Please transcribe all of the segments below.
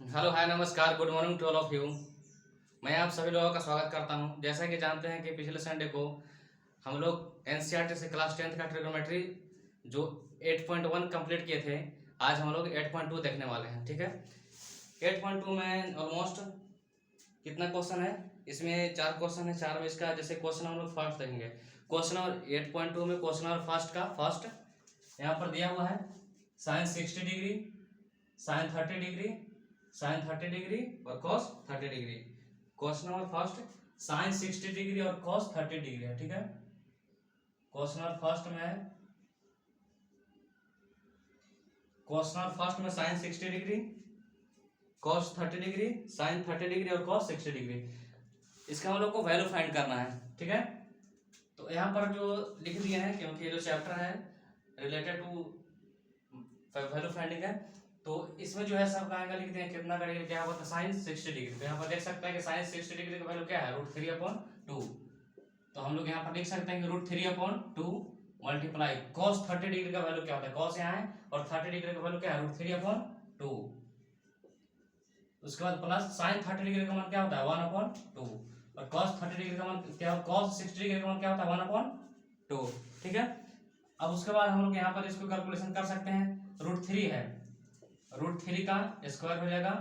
Hello hi नमस्कार good morning to all of you. मैं आप सभी लोगों का स्वागत करता हूं। जैसा कि जानते हैं कि पिछले संडे को हम लोग एनसीईआरटी से क्लास 10th का ट्रिग्नोमेट्री जो 8.1 कंप्लीट किए थे, आज हम लोग 8.2 देखने वाले हैं। ठीक है, 8.2 में ऑलमोस्ट कितना क्वेश्चन है? इसमें 4 क्वेश्चन है। 4 में इसका जैसे क्वेश्चन हम लोग फर्स्ट देखेंगे। क्वेश्चन नंबर 8.2 में क्वेश्चन नंबर फर्स्ट का फर्स्ट यहाँ पर दिया हुआ है sine 60 degree, sine 30 degree, sine 30 degree और cos 30 degree. Question number first sine 60 degree और कॉस 30 डिग्री है। ठीक है, क्वेश्चन नंबर फर्स्ट में sine 60 degree, cos 30 degree, sine 30 degree और कॉस 60 डिग्री। इसका हम लोग को वैल्यू फाइंड करना है। ठीक है, तो यहाँ पर जो लिख दिए हैं, क्योंकि जो चैप्टर है रिलेटेड टू वैल्यू फाइंडिंग है, तो इसमें जो है सब का एंगल लिख दिए, कितना का डिग्री क्या होता है साइन 60 डिग्री। तो यहाँ पर देख सकते हैं कि साइन 60 डिग्री का वैल्यू क्या है √3/2। तो हम लोग यहाँ पर लिख सकते हैं कि √3/2 मल्टीप्लाई कॉस 30 डिग्री का वैल्यू क्या होता है, कॉस यहाँ है और 30 डिग्री का वैल्यू क्या है √3/2। उसके बाद प्लस साइन 30 डिग्री का मान क्या होता है 1/2 और कॉस 30 डिग्री का मान क्या, कॉस 60 डिग्री का मान क्या होता है 1/2। ठीक है, अब उसके बाद हम लोग यहाँ पर इसको कैलकुलेशन कर सकते हैं। √3 है, √3 का स्क्वायर हो जाएगा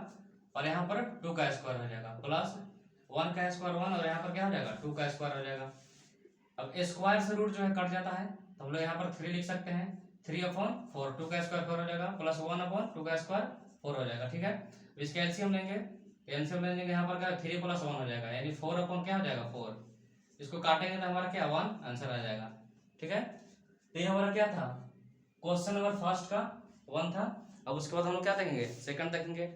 और यहाँ पर 2 का स्क्वायर हो जाएगा, प्लस 1 का स्क्वायर 1 और यहाँ पर क्या हो जाएगा 2 का स्क्वायर हो जाएगा। अब स्क्वायर से रूट जो है कट जाता है, तो हम लोग यहाँ पर 3 लिख सकते हैं। 3/4, 2 का स्क्वायर 4 हो जाएगा, प्लस 1/2 का स्क्वायर 4 हो जाएगा। ठीक है, इसके एलसीएम लेंगे, एलसीएम लेंगे यहाँ पर क्या 3 + 1 हो जाएगा, यानी 4 क्या हो जाएगा 4। इसको काटेंगे तो हमारा क्या 1 आंसर आ जाएगा। ठीक है, तो ये हमारा क्या था, क्वेश्चन नंबर फर्स्ट का 1 था। अब उसके बाद हम लोग क्या देखेंगे, सेकंड देखेंगे।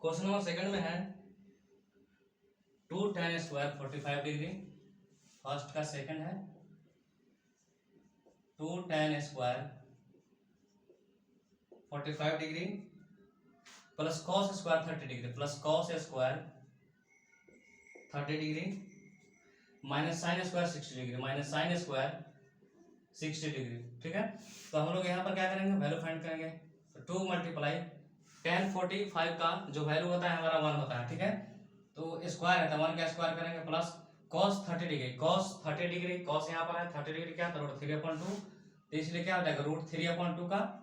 क्वेश्चन नंबर सेकंड में है 2 tan स्क्वायर 45 डिग्री। फर्स्ट का सेकंड है 2 tan square 45 degree plus cos square 30 degree, plus cos square 30 degree minus sine square 60 degree, minus sine square 60 degree. ठीक है, तो हम लोग यहाँ पर क्या करेंगे, वैल्यू फाइंड करेंगे। तो 2 × tan 45 का जो वैल्यू होता है हमारा 1 होता है। ठीक है, तो स्क्वायर है तो 1 का स्क्वायर करेंगे, plus cos 30 degree, cos 30 degree, cos यहाँ पर है 30 डिग्री क्या था √3/2, तो इसलिए क्या हो जाएगा √3/2 का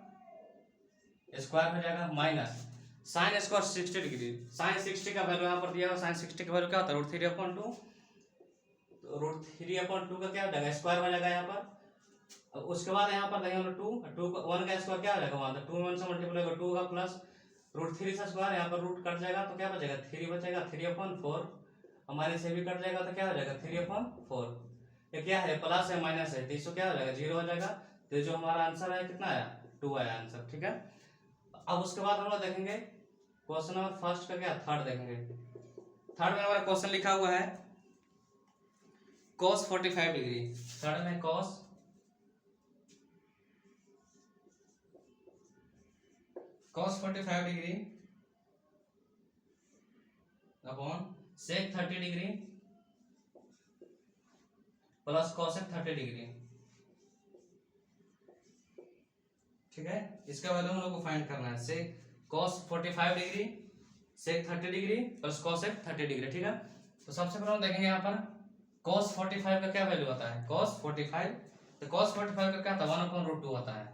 स्क्वायर हो जाएगा, minus sine square 60 degree, sine 60 का वैल्यू यहाँ पर दिया हुआ, साइन 60 का वैल्यू क्या होता है √3/2, तो √3/2 का क्या हो जाएगा स्क्वायर हो जाएगा यहाँ पर। अब उसके बाद यहाँ पर देखेंगे 2 का 1 का स्क्वायर क्या हो जाएगा 1, तो 2 में 1 से मल्टीप्लाई होगा 2 का प्लस √3 से स्क्वायर, यहाँ पर रूट कट जाएगा तो क्या बचेगा 3 बचेगा, 3/4 हमारे से भी कट जाएगा तो क्या हो जाएगा 3/4। ये क्या है प्लस है माइनस है, तो इसको क्या हो जाएगा 0 हो जाएगा। तो जो हमारा आंसर है कितना आया 2 आया आंसर। ठीक है, अब उसके बाद हम लोग देखेंगे क्वेश्चन नंबर फर्स्ट का क्या थर्ड देखेंगे। थर्ड में हमारा क्वेश्चन लिखा हुआ है cos 45 डिग्री। थर्ड में cos 45 degree upon sec 30 degree plus cosec 30 degree. ठीक है, इसका वैल्यू हम लोग को फाइंड करना है, से cos 45 degree sec 30 degree plus cosec 30 degree. ठीक है, तो सबसे पहले हम देखेंगे यहाँ पर cos 45 का क्या वैल्यू होता है, cos 45, तो cos 45 का क्या होता है 1/√2 होता है,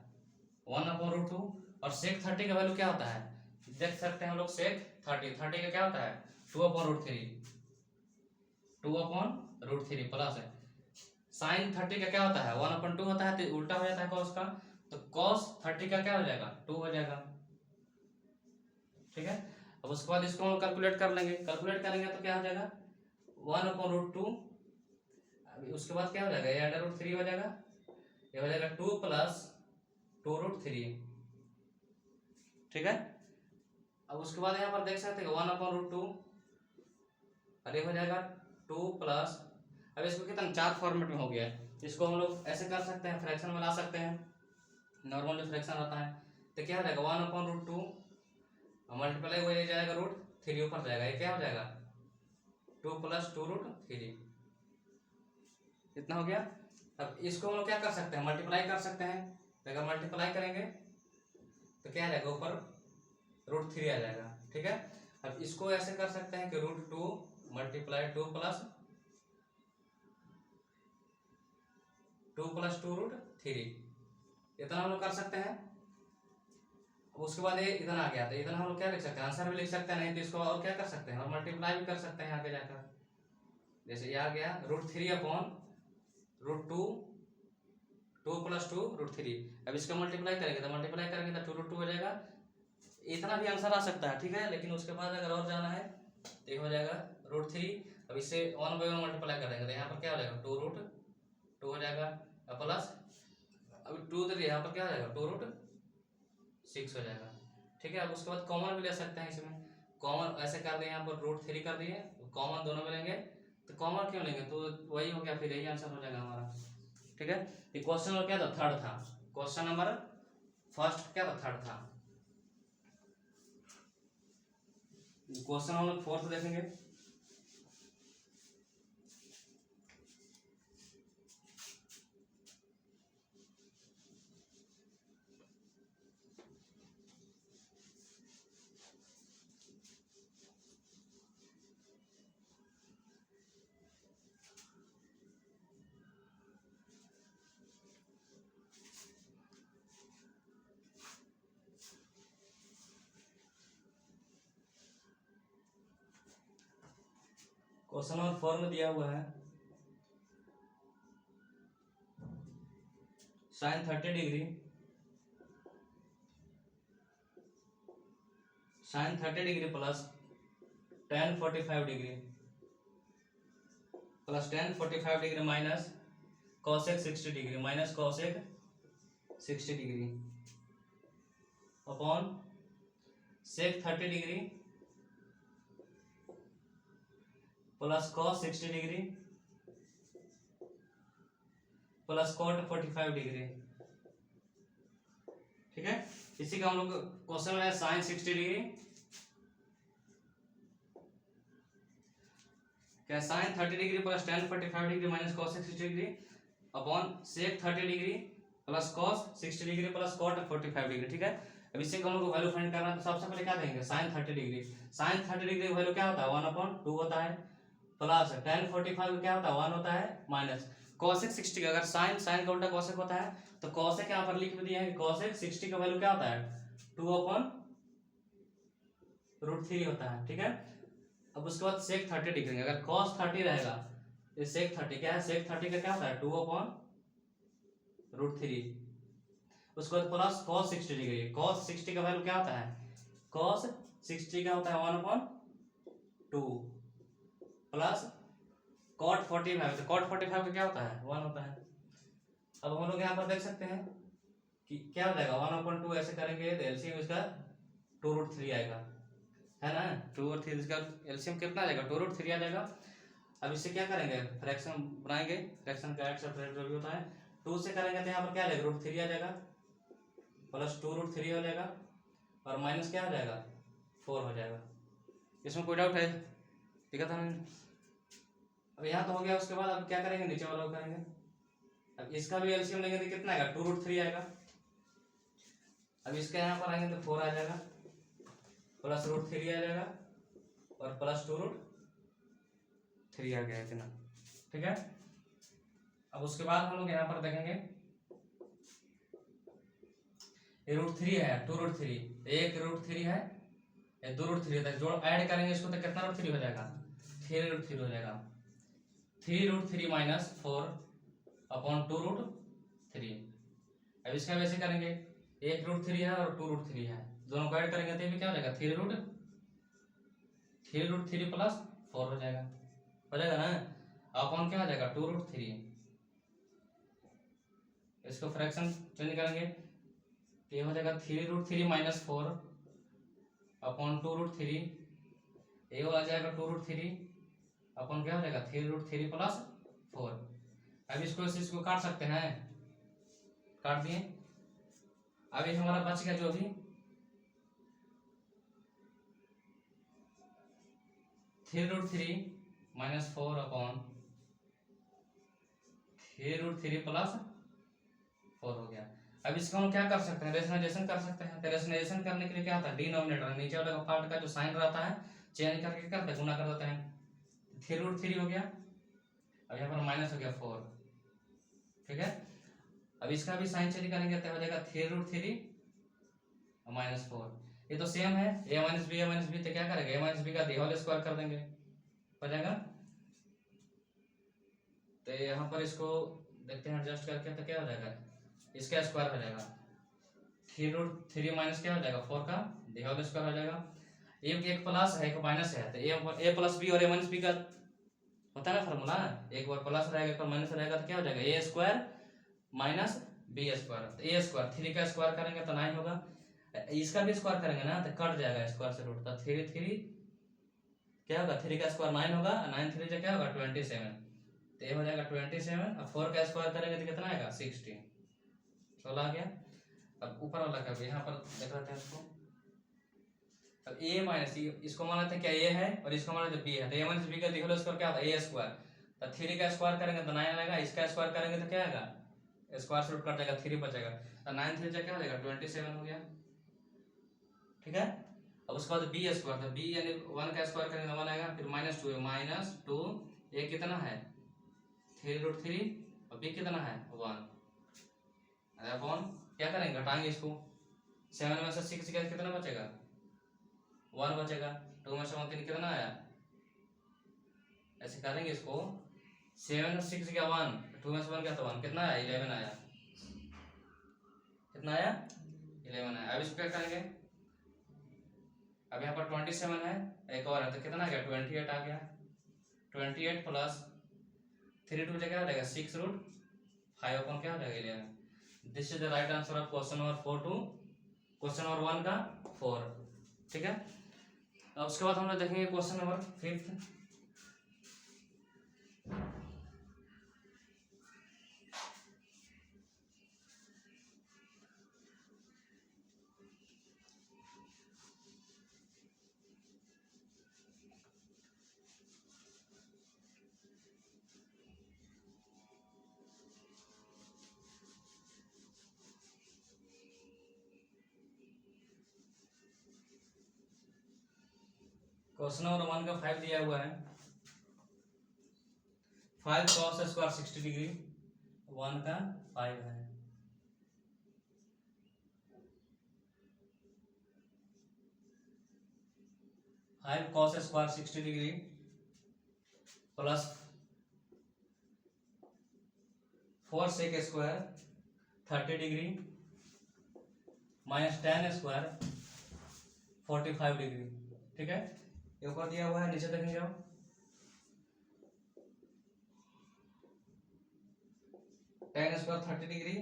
1/√2। और sec 30 का वैल्यू क्या होता है, देख सकते हैं हम लोग sec 30 का क्या होता है 2/√3, 2/√3 प्लस है साइन 30 का क्या होता है 1/2 होता है, तो उल्टा हो जाता है cos का, तो cos 30 का क्या हो जाएगा 2 हो जाएगा। ठीक है, अब उसके बाद इसको हम कैलकुलेट कर लेंगे, कैलकुलेट करेंगे तो क्या हो जाएगा 1/√2, उसके बाद क्या हो जाएगा ये √3 हो जाएगा, ये हो जाएगा 2 + 2√3। ठीक है, अब उसके बाद यहाँ पर देख सकते हैं 1/√2 और ये हो जाएगा 2 प्लस, अब इसको कितना 4 फॉर्मेट में हो गया है, इसको हम लोग ऐसे कर सकते हैं, फ्रैक्शन में ला सकते हैं, नॉर्मल जो फ्रैक्शन होता है तो क्या हो जाएगा 1/√2 मल्टीप्लाई हो जाएगा √3 ऊपर जाएगा, ये क्या हो जाएगा 2 + 2√3, इतना हो गया। अब इसको हम लोग क्या कर सकते हैं, मल्टीप्लाई कर सकते हैं। तो अगर मल्टीप्लाई करेंगे तो क्या आ जाएगा, ऊपर √3 आ जाएगा, ठीक है। अब इसको ऐसे कर सकते हैं कि √2 × 2 + 2√3, इतना हम लोग कर सकते हैं। उसके बाद ये इतना आ गया, तो इतना हम लोग क्या लिख सकते हैं, आंसर भी लिख सकते हैं, नहीं तो इसको और क्या कर सकते हैं, और मल्टीप्लाई भी कर सकते हैं आगे जाकर। जैसे ये आ गया √3/√2 2 + 2√3। अब इसका मल्टीप्लाई करेंगे तो 2√2 हो जाएगा। इतना भी आंसर आ सकता है, ठीक है। लेकिन उसके बाद अगर और जाना है तो ये हो जाएगा √3। अब इससे 1/1 मल्टीप्लाई कर देंगे तो यहाँ पर क्या हो जाएगा 2√2 हो जाएगा, प्लस अब 2 तो यहाँ पर क्या हो जाएगा 2√6 हो जाएगा, ठीक है। अब उसके बाद कॉमन भी ले सकते हैं, इसमें कॉमन ऐसे कर दिए, यहाँ पर √3 कर दिए, कॉमन दोनों में लेंगे। तो कॉमन क्यों लेंगे, तो वही हो गया, फिर यही आंसर हो जाएगा हमारा, ठीक है। ये क्वेश्चन नंबर क्या था, थर्ड था। क्वेश्चन नंबर फर्स्ट क्या था, थर्ड था। क्वेश्चन हम लोग फोर्थ देखेंगे। क्वेश्चन नंबर 4 में दिया हुआ है sin 30° plus tan 45° plus tan 45° minus cosec 60° minus cosec 60° upon sec 30° plus cos 60° plus cot 45°, ठीक है। इसी का हम लोग क्वेश्चन है sin 60° क्या, sin 30° plus tan 45° minus cos 60° upon sec 30° plus cos 60° plus cot 45°, ठीक है। अब इससे हम लोग को वैल्यू फाइंड करना है, तो सबसे पहले क्या देंगे sin 30°। sin 30° का वैल्यू क्या होता है 1/2 होता है, प्लस tan 45 क्या होता है 1 होता है, माइनस cosec 60 का, अगर sin का उल्टा cosec होता है तो cosec यहाँ पर लिख दिए हैं कि cosec 60 का वैल्यू क्या होता है 2/√3 होता है, ठीक है। अब उसके बाद sec 30°, अगर cos 30 रहेगा तो sec 30 क्या है, sec 30 का क्या होता है 2/√3। उसके बाद प्लस cos 60°, cos 60 का वैल्यू क्या होता है, cos 60 का होता है 1/2 प्लस cot 45, तो cot 45 का क्या होता है 1 होता है। अब हम लोग यहाँ पर देख सकते हैं कि क्या हो जाएगा 1/2, ऐसे करेंगे तो एलसीएम इसका 2√3 आएगा, है ना। 2 और 3 इसका एलसीएम कितना आ जाएगा 2√3 आ जाएगा। अब इससे क्या करेंगे, फ्रैक्शन बनाएंगे, फ्रैक्शन का ऐड सेपरेट जो भी होता है 2 से करेंगे तो यहाँ पर क्या आ जाएगा √3 आ जाएगा, प्लस 2√3 हो जाएगा, और माइनस क्या हो जाएगा 4 हो जाएगा। इसमें कोई डाउट है, दिखा था मैंने। अब यहाँ तो हो गया। उसके बाद अब क्या करेंगे, नीचे वाला करेंगे। अब इसका भी एलसीएम लेंगे तो कितना आएगा 2√3 आएगा। अब इसके यहाँ पर आएंगे तो 4 आ जाएगा, प्लस √3 आ जाएगा, और प्लस 2√3 आ गया इतना, ठीक है। अब उसके बाद हम लोग यहाँ पर देखेंगे ये √3 है 2√3, एक √3 है, ये 2√3 है, जोड़ ऐड करेंगे इसको तो कितना √3 हो जाएगा 3√3 हो जाएगा। 3√3 माइनस 4 अपॉन 2√3। अब इसका वैसे करेंगे, एक √3 है और 2√3 है, दोनों को ऐड करेंगे तो भी क्या हो जाएगा 3√3 प्लस 4 हो जाएगा ना, अपॉन क्या हो जाएगा 2√3। इसको फ्रैक्शन चेंज करेंगे तो ये हो जाएगा 3√3 माइनस 4 अपॉन 2√3, ये हो जाएगा 2√3 अपन क्या हो जाएगा 3√3 प्लस 4। अब इसको काट सकते हैं, काट दिए। अभी हमारा बच गया जो भी 3√3 माइनस 4 अपॉन 3√3 प्लस 4 हो गया। अब इसको हम क्या कर सकते हैं, रेशनलाइजेशन कर सकते हैं। तो रेशनलाइजेशन करने के लिए क्या होता है, डिनोमिनेटर नीचे वाले पार्ट का जो साइन रहता है चेंज करके करते हैं, गुना कर देते हैं। 3√3 हो गया, अब यहाँ पर माइनस हो गया 4, ठीक है। अब इसका भी साइन चेंज करेंगे तो हो जाएगा 3√3 माइनस 4। ये तो सेम है, a माइनस बी, तो क्या करेंगे a माइनस बी का दी होल स्क्वायर कर देंगे, हो जाएगा। तो यहाँ पर इसको देखते हैं एडजस्ट करके, तो क्या हो जाएगा, इसका स्क्वायर हो जाएगा। 3√3 माइनस क्या हो जाएगा 4 का दी होल स्क्वायर हो जाएगा। एक प्लस है एक माइनस है, तो ए प्लस बी और ए माइनस बी का होता है ना फॉर्मूला, एक बार प्लस रहेगा एक बार माइनस रहेगा, तो क्या हो जाएगा ए स्क्वायर माइनस बी स्क्वायर। तो ए स्क्वायर 3 का स्क्वायर करेंगे तो 9 होगा, इसका भी स्क्वायर करेंगे ना तो कट जाएगा स्क्वायर से रूट, तो 3 क्या होगा 3 का स्क्वायर 9 होगा, 9 3 से क्या होगा 27, तो ये हो जाएगा 27। अब 4 का स्क्वायर करेंगे तो कितना आएगा 16, 16 आ गया। अब ऊपर वाला का भी यहाँ पर देख लेते हैं इसको। अब a माइनस इसको मान लेते हैं क्या a है और इसको मान लेते हैं b है, तो a माइनस b का लिख लो स्क्वायर क्या होता है a स्क्वायर। तो 3 का स्क्वायर करेंगे तो 9 आएगा, इसका स्क्वायर करेंगे तो क्या आएगा स्क्वायर से रूट कट जाएगा 3 बचेगा, तो 9 3 से क्या हो जाएगा 27 हो गया, ठीक है। अब उसके बाद b स्क्वायर, तो b यानी 1 का स्क्वायर करेंगे तो 1 आएगा, फिर -2 -2 a कितना है 3√3 और b कितना है 1 अपॉन क्या करेंगे घटाएंगे इसको, 7 में से 6 गया कितना बचेगा 1 बचेगा, 2 में से 1 3 कितना आया, ऐसे करेंगे इसको 7 6 गया 1, 2 में से 1 गया तो 1 कितना आया 11 आया, कितना आया 11 आया। अब इसको क्या करेंगे, अब यहाँ पर 27 है एक और है तो कितना आ गया 28 आ गया, 28 प्लस 3 2 क्या हो जाएगा 6√5 अपॉन क्या हो जाएगा 11। This is the right answer of question number 4 to question number 1 का 4, ठीक है। अब उसके बाद हम लोग देखेंगे क्वेश्चन नंबर 5। क्वेश्चन नंबर 1 का 5 दिया हुआ है, 5 cos स्क्वायर 60 डिग्री, 1 का 5 है। Five cos square 60 degree plus 4 sec square 30 degree minus 10 square 45 degree, ठीक है। ये ऊपर दिया हुआ है, नीचे देखेंगे आप 10 square 30 degree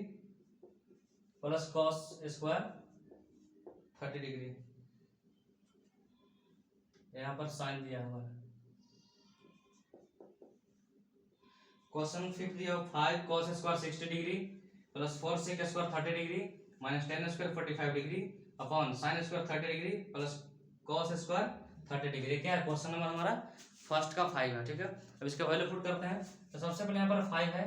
plus cos square 30 degree, यहाँ पर साइन दिया हुआ है। क्वेश्चन 5 दिया 5 cos square 60 degree plus 4 sec square 30 degree minus 10 square 45 degree upon sin square 30 degree plus cos square 30 degree. क्या है क्वेश्चन नंबर हमारा फर्स्ट का 5 है, ठीक है। अब इसका वैल्यू पुट करते हैं, तो सबसे पहले यहाँ पर 5 है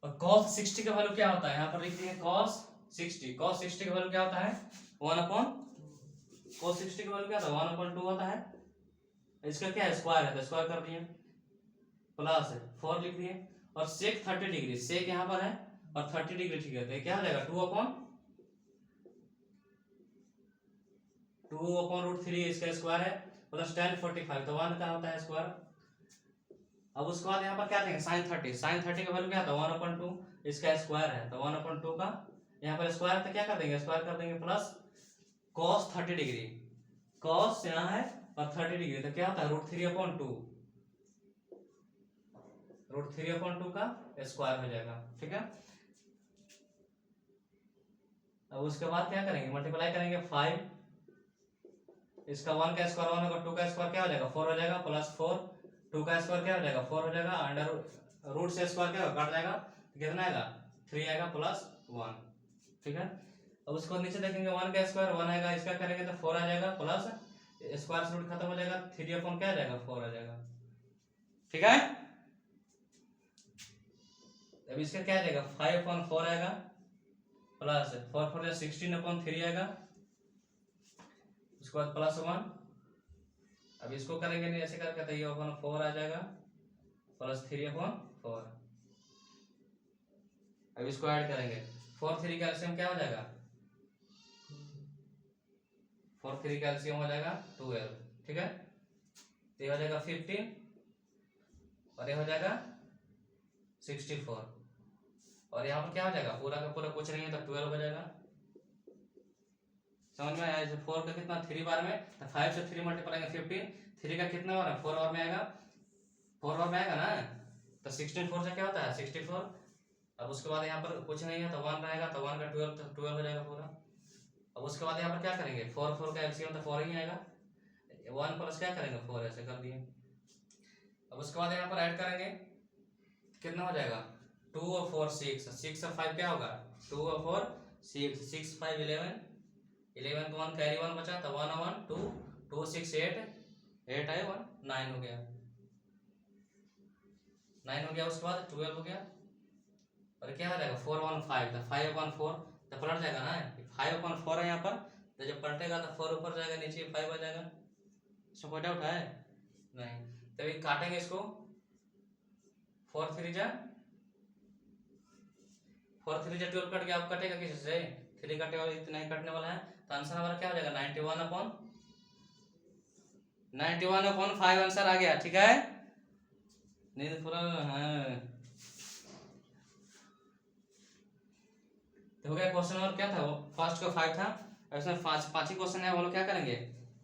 और cos 60 का वैल्यू क्या होता है, यहाँ पर लिख दिए cos 60 का वैल्यू क्या होता है 1 अपॉन cos 60 का वैल्यू क्या होता है 1/2 होता है, इसका क्या है स्क्वायर है तो स्क्वायर कर दिए प्लस 4 लिख दिए और sec 30 डिग्री, sec यहाँ पर है और 30 डिग्री, ठीक है। तो क्या हो जाएगा 2/√3 इसका स्क्वायर है प्लस 10 45, तो 1 का होता है स्क्वायर। अब उसके बाद यहाँ पर क्या देंगे sin 30 का वैल्यू क्या था 1/2, इसका स्क्वायर है तो 1/2 का यहाँ पर स्क्वायर, तो क्या कर देंगे स्क्वायर कर देंगे प्लस cos 30 डिग्री, cos यहाँ है और 30 डिग्री, तो क्या होता है √3/2 का स्क्वायर हो जाएगा, ठीक है। अब उसके बाद क्या करेंगे मल्टीप्लाई करेंगे 5, इसका 1 का स्क्वायर 1 होगा, 2 का स्क्वायर क्या हो जाएगा 4 हो जाएगा प्लस 4, 2 का स्क्वायर क्या हो जाएगा 4 हो जाएगा, अंडर रूट से स्क्वायर क्या होगा कट जाएगा, तो कितना आएगा 3 आएगा प्लस 1, ठीक है। अब उसको नीचे देखेंगे 1 का स्क्वायर 1 आएगा, इसका करेंगे तो 4 आ जाएगा, प्लस स्क्वायर से रूट खत्म हो जाएगा, 3 अपॉन क्या आ जाएगा 4 आ जाएगा, ठीक है। अब इसका क्या आ जाएगा 5 अपॉन 4 आएगा, प्लस 4 4 16 अपॉन 3 आएगा, उसके बाद प्लस 1। अब इसको करेंगे नहीं ऐसे करके तो ये अपॉन 4 आ जाएगा, प्लस 3 अपॉन 4। अब इसको ऐड करेंगे, 4 3 का एलसीएम क्या हो जाएगा, 4 3 का एलसीएम हो जाएगा 12, ठीक है। तो ये हो जाएगा 15 और ये हो जाएगा 64, और यहाँ पर क्या हो जाएगा पूरा का पूरा कुछ नहीं है तो 12 हो जाएगा। समझ में आया। 4 का कितना 3 बार में, तो 5 से 3 मल्टीप्लाई करेंगे 15, 3 का कितना बार है 4 बार में आएगा, 4 बार में आएगा ना, तो 16 4 से क्या होता है 64। अब उसके बाद यहाँ पर कुछ नहीं है तो 1 रहेगा, तो 1 का 12 हो जाएगा पूरा। अब उसके बाद यहाँ पर क्या करेंगे 4 4 का एलसीएम तो 4 ही आएगा, 1 प्लस क्या करेंगे 4 ऐसे कर दिए। अब उसके बाद यहाँ पर ऐड करेंगे कितना हो जाएगा 2 और 4 6, 6 और 5 क्या होगा 2 और 4 6, 6 5 11, 11 को 1 कैरी 1 बचा, तो 1 1 2 2 6 8, 8 आए 1 9 हो गया, 9 हो गया। उसके बाद 12 हो गया, और क्या हो जाएगा 4 1 5, तो 5 अपॉन 4 तो पलट जाएगा ना, 5 अपॉन 4 है यहाँ पर, तो जब पलटेगा तो 4 ऊपर जाएगा, नीचे 5 आ जाएगा। इसमें कोई डाउट है नहीं। तो अभी काटेंगे इसको, 4 3 जा 12 कट गया, अब कटेगा किसी से 3 कटेगा, इतना ही कटने वाला है, तो आंसर हमारा क्या हो जाएगा 91 अपॉन 5 आंसर आ गया, ठीक है। नहीं पूरा हाँ तो हो गया। क्वेश्चन नंबर क्या था वो फर्स्ट का 5 था, इसमें 5 ही क्वेश्चन है, वो लोग क्या करेंगे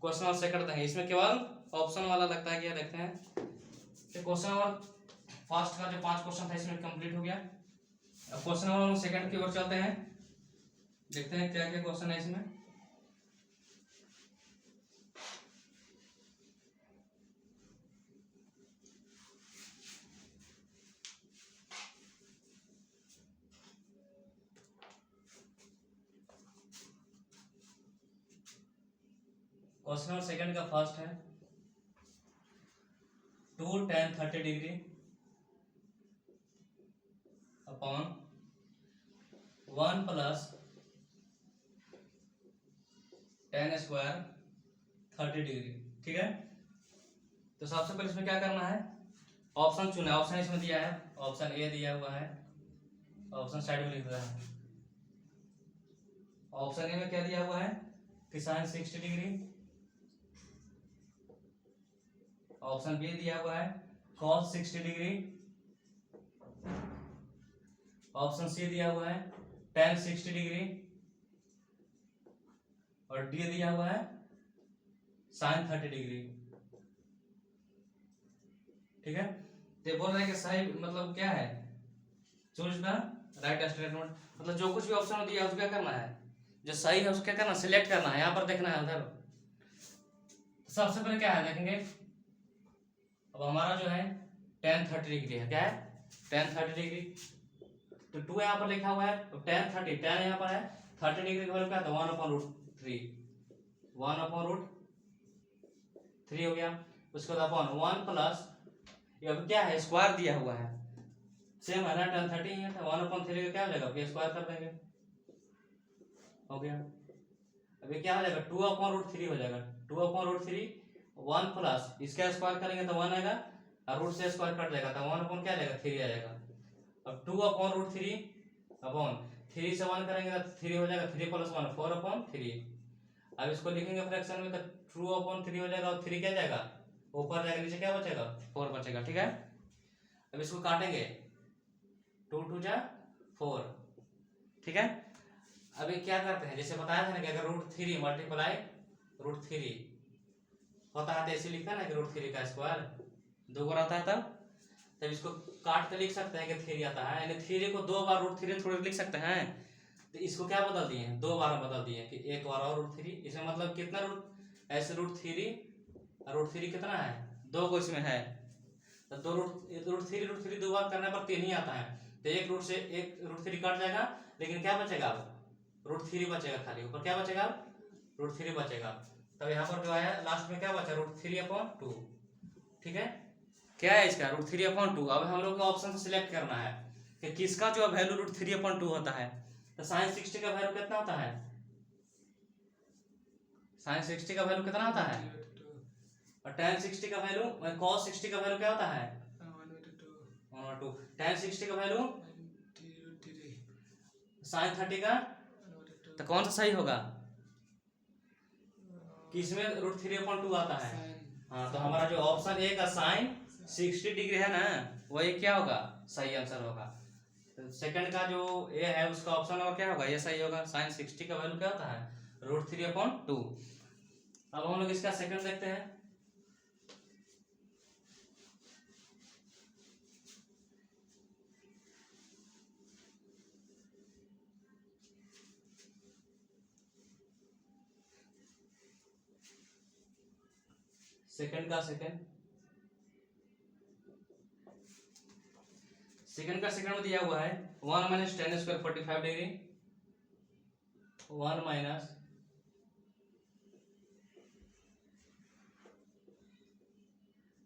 क्वेश्चन नंबर सेकंड देंगे, इसमें केवल ऑप्शन वाला लगता है, क्या देखते हैं। तो क्वेश्चन नंबर फर्स्ट का जो 5 क्वेश्चन था इसमें कंप्लीट हो गया। अब क्वेश्चन नंबर सेकंड की ओर चलते हैं, देखते हैं क्या क्या क्वेश्चन है इसमें। क्वेश्चन नंबर सेकंड का फर्स्ट है 2 tan 30 degree upon 1 plus tan square 30 degree, ठीक है। तो सबसे पहले इसमें क्या करना है, ऑप्शन चुना, ऑप्शन इसमें दिया है, ऑप्शन ए दिया हुआ है, ऑप्शन साइड में लिख रहा है। ऑप्शन ए में क्या दिया हुआ है कि sin 60 डिग्री, ऑप्शन बी दिया हुआ है cos 60 डिग्री, ऑप्शन सी दिया हुआ है tan 60 डिग्री, और डी दिया हुआ है sin 30 डिग्री, ठीक है। तो बोल रहे हैं कि सही मतलब क्या है चूज द राइट स्टेटमेंट, मतलब जो कुछ भी ऑप्शन दिया है उसको क्या करना है, जो सही है उसको क्या करना सिलेक्ट करना है, यहाँ पर देखना है उधर। सबसे पहले क्या है देखेंगे, अब हमारा जो है tan 30 डिग्री है, क्या है tan 30 डिग्री, तो 2 यहाँ पर लिखा हुआ है, तो tan 30 tan यहाँ पर है 30 डिग्री का वैल्यू क्या था 1/√3, 1/√3 हो गया। उसके बाद अपॉन 1 प्लस ये क्या है स्क्वायर दिया हुआ है, सेम है ना tan 30 ही है, 1/3 का क्या हो जाएगा स्क्वायर कर देंगे, हो गया। अभी क्या हो जाएगा 2/√3 हो जाएगा, 2/√3 1 प्लस इसका स्क्वायर करेंगे तो 1 आएगा, और रूट से स्क्वायर कट जाएगा तो 1 अपॉन क्या आएगा 3 आ जाएगा। अब 2/√3 अपॉन 3 से 1 करेंगे तो 3 हो जाएगा, 3 प्लस 1 4/3। अब इसको लिखेंगे फ्रैक्शन में तो 2/3 हो जाएगा, और 3 क्या जाएगा ऊपर जाएगा, नीचे क्या बचेगा 4 बचेगा, ठीक है। अब इसको काटेंगे 2 2 जा 4, ठीक है। अभी क्या करते हैं जैसे बताया था ना कि अगर √3 मल्टीप्लाई √3 होता है तो ऐसे लिखता है ना कि √3 का स्क्वायर 2 बार आता है, तब इसको काट के लिख सकते हैं कि 3 आता है, यानी 3 को 2 बार √3 थोड़े लिख सकते हैं, तो इसको क्या बदल दिए हैं 2 बार में बदल दिए कि 1 बार और √3, इसमें मतलब कितना ऐसे √3 और √3 कितना है 2 को इसमें है, तो 2 √3 2 बार करने पर 3 ही आता है, तो एक रूट थ्री कट जाएगा, लेकिन क्या बचेगा अब रूट थ्री बचेगा, खाली ऊपर क्या बचेगा रूट थ्री बचेगा। तब यहाँ पर जो आया लास्ट में क्या बचा रूट थ्री अपॉन टू। ठीक है, क्या है इसका रूट थ्री अपॉन टू। अब हम लोग को ऑप्शन से सिलेक्ट करना है कि किसका जो value root three upon two होता है। तो साइन 60 का वैल्यू कितना होता है, साइन 60 का वैल्यू कितना होता है, और tan 60 का वैल्यू cos 60 का वैल्यू क्या होता है 1/2। tan 60 का वैल्यू sin 30 का, तो कौन सा सही होगा कि इसमें रूट थ्री अपॉन टू आता है। हाँ, तो हमारा जो ऑप्शन ए का साइन 60 डिग्री है ना, वही क्या होगा सही आंसर होगा। तो सेकंड का जो ए है उसका ऑप्शन नंबर क्या होगा, ये सही होगा। साइन 60 का वैल्यू क्या होता है रूट थ्री अपॉन टू। अब हम लोग इसका सेकंड देखते हैं। सेकंड का सेकंड में दिया हुआ है 1 minus ten square 45 degree, 1 minus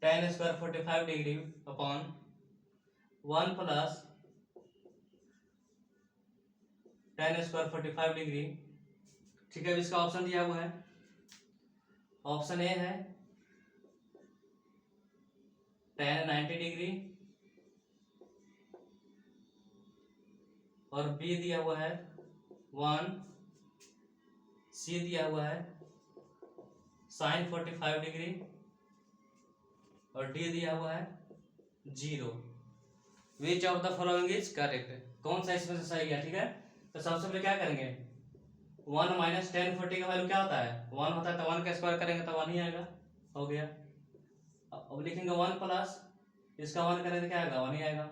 ten square 45 degree upon 1 plus ten square 45 degree. ठीक है, इसका ऑप्शन दिया हुआ है, ऑप्शन ए है टेन 90 डिग्री, और बी दिया हुआ है 1, सी दिया हुआ है साइन 45 डिग्री, और डी दिया हुआ है 0। Which of the following is correct, कौन सा इसमें से सही है। ठीक है, तो सबसे पहले क्या करेंगे 1 माइनस टेन 40 का वैल्यू क्या होता है 1 होता है, तो 1 का स्क्वायर करेंगे तो 1 ही आएगा, हो गया। अब लिखेंगे 1 प्लस इसका 1 करेंगे क्या आएगा 1 ही आएगा।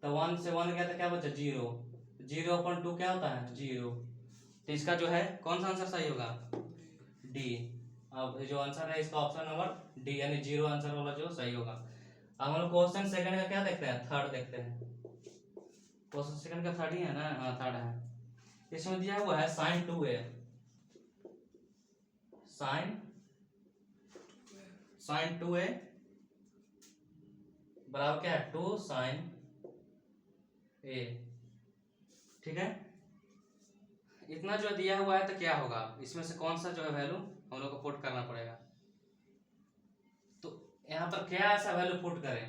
तो 1 से 1 गया तो क्या बचा 0, 0 अपॉन 2 क्या होता है 0। तो इसका जो है कौन सा आंसर सही होगा डी। अब जो आंसर है इसका ऑप्शन नंबर डी, यानी 0 आंसर वाला जो सही होगा। अब हम लोग क्वेश्चन सेकंड का क्या देखते हैं, थर्ड देखते हैं। क्वेश्चन सेकंड का थर्ड ही है ना, हाँ थर्ड है। इसमें दिया हुआ है साइन 2a, साइन 2a बराबर क्या है 2 साइन a। ठीक है, इतना जो दिया हुआ है तो क्या होगा इसमें से कौन सा जो है वैल्यू हम लोग को पुट करना पड़ेगा। तो यहाँ पर क्या ऐसा वैल्यू पुट करें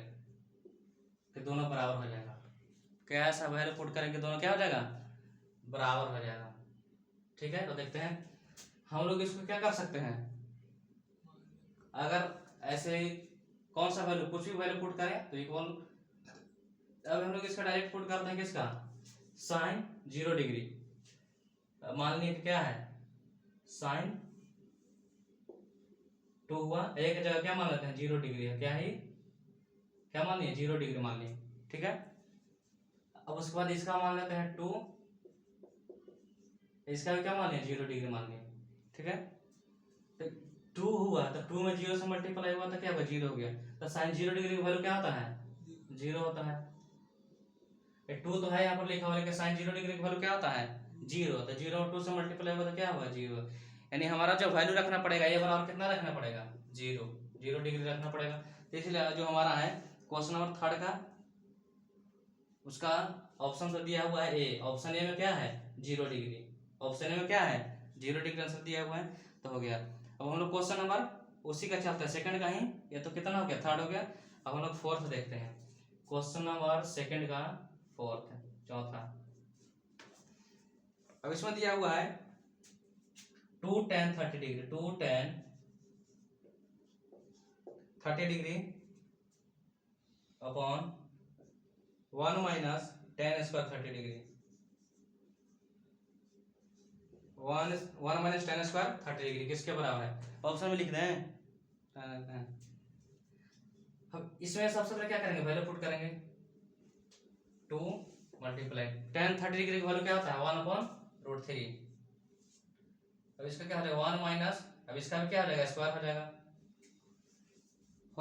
कि दोनों बराबर हो जाएगा, क्या ऐसा वैल्यू पुट करें कि दोनों क्या हो जाएगा बराबर हो जाएगा। ठीक है, तो देखते हैं हम लोग इसको क्या कर सकते हैं। अगर ऐसे कौन सा वैल्यू कुछ भी वैल्यू पुट करें तो इक्वल, अब हम लोग इसका डायरेक्ट पुट करते हैं किसका साइन 0 डिग्री। मान लीजिए क्या है साइन 2 हुआ, एक जगह क्या मान लेते हैं 0 डिग्री है, क्या मान लिए 0 डिग्री मान लिए। ठीक है, अब उसके बाद इसका मान लेते हैं 2, इसका भी क्या मान लिया 0 डिग्री मान लिया। ठीक है, तो 2 हुआ तो 2 में 0 से मल्टीप्लाई हुआ तो क्या हुआ 0 हो गया। तो साइन 0 डिग्री का वैल्यू क्या होता है 0 होता है। 2 तो है यहाँ पर लिखा हुआ, लेकिन साइन 0 डिग्री का वैल्यू क्या होता है 0, तो 0 और 2 से मल्टीप्लाई हुआ तो क्या हुआ 0। यानी हमारा जो वैल्यू रखना पड़ेगा ये बराबर कितना रखना पड़ेगा 0 डिग्री रखना पड़ेगा। तो इसलिए जो हमारा है क्वेश्चन नंबर थर्ड का उसका ऑप्शन तो दिया हुआ है ए, ऑप्शन ए में क्या है 0 डिग्री, ऑप्शन ए में क्या है 0 डिग्री आंसर दिया हुआ है, तो हो गया। अब हम लोग क्वेश्चन नंबर उसी का चलता है सेकंड का ही, ये तो कितना हो गया थर्ड हो गया। अब हम लोग फोर्थ देखते हैं, क्वेश्चन नंबर सेकंड का फोर्थ चौथा। अब इसमें दिया हुआ है 2 tan 30 degree, 2 tan 30 degree upon 1 minus ten square 30 degree, 1 minus ten square 30 degree किसके बराबर है, ऑप्शन में लिख दें। हम इसमें सबसे पहले क्या करेंगे वैल्यू पुट करेंगे 2 मल्टीप्लाई टेन 30 डिग्री की वैल्यू क्या होता है 1/√3। अब इसका क्या हो जाएगा 1 माइनस, अब इसका भी क्या हो जाएगा स्क्वायर हो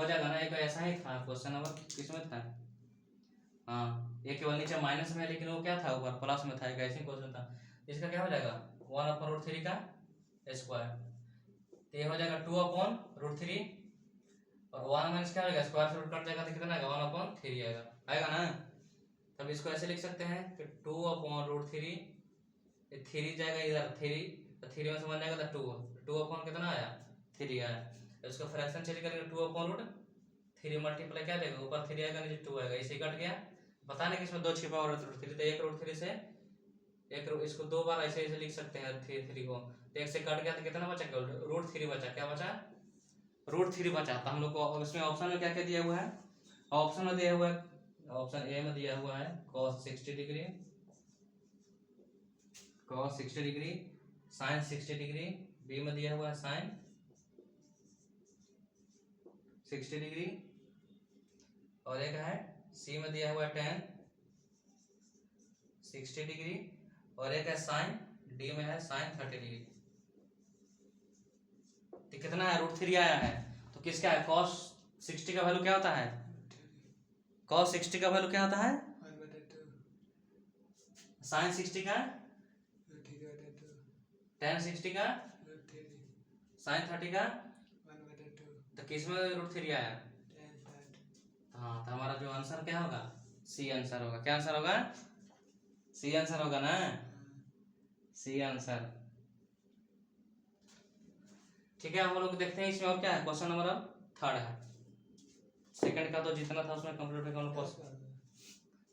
जाएगा ना, एक ऐसा ही था क्वेश्चन नंबर किसमें था हाँ, ए केवल नीचे माइनस में है लेकिन वो क्या था ऊपर प्लस में था, एक ऐसे क्वेश्चन था। इसका क्या हो जाएगा 1/√3 का स्क्वायर, तो ये हो जाएगा 2/√3 और 1 माइनस क्या हो जाएगा स्क्वायर से रूट कट जाएगा तो कितना आएगा 1/3 आएगा, आएगा ना। तब इसको ऐसे लिख सकते हैं कि 2/√3, 3 जाएगा इधर 3, तो 3 में से 1 जाएगा तो 2 अपॉन कितना आया 3 आया। तो इसको फ्रैक्शन चेंज करेंगे 2/√3 मल्टीप्लाई क्या देगा ऊपर 3 आएगा नीचे 2 आएगा, इसे कट गया। पता नहीं कि इसमें 2 छिपा हुआ √3, तो 1/√3 से इसको 2 बार ऐसे ऐसे लिख सकते हैं 3 को, तो 1 से कट गया तो कितना बचा √3 बचा, क्या बचा √3 बचा। तो हम लोग को इसमें ऑप्शन में क्या क्या दिया हुआ है, ऑप्शन में दिया हुआ है, ऑप्शन ए में दिया हुआ है cos 60 degree, cos 60 degree, sin 60 degree, b में दिया हुआ है sin 60 डिग्री, और एक है सी में दिया हुआ है tan 60 डिग्री, और एक है sin, डी में है sin 30 डिग्री। तो कितना है √3 आया है, तो किसका है cos 60 का वैल्यू क्या होता है, cos 60 का वैल्यू क्या होता है, sin 60 का, tan 60 का, sin 30 का, तो किस में √3 आया। हाँ, तो हमारा जो आंसर क्या होगा सी आंसर होगा, क्या आंसर होगा सी आंसर होगा ना, सी आंसर। ठीक है, हम लोग देखते हैं इसमें और क्या है, क्वेश्चन नंबर 3 है, सेकंड का तो जितना था उसमें कंप्लीट हो गया,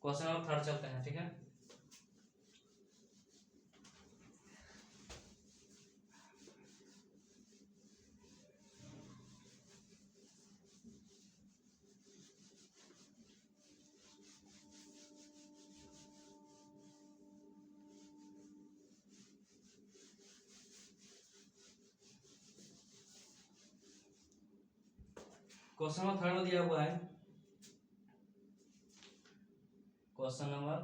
क्वेश्चन नंबर 3 चलते हैं। ठीक है, क्वेश्चन नंबर 3 में दिया हुआ है, क्वेश्चन नंबर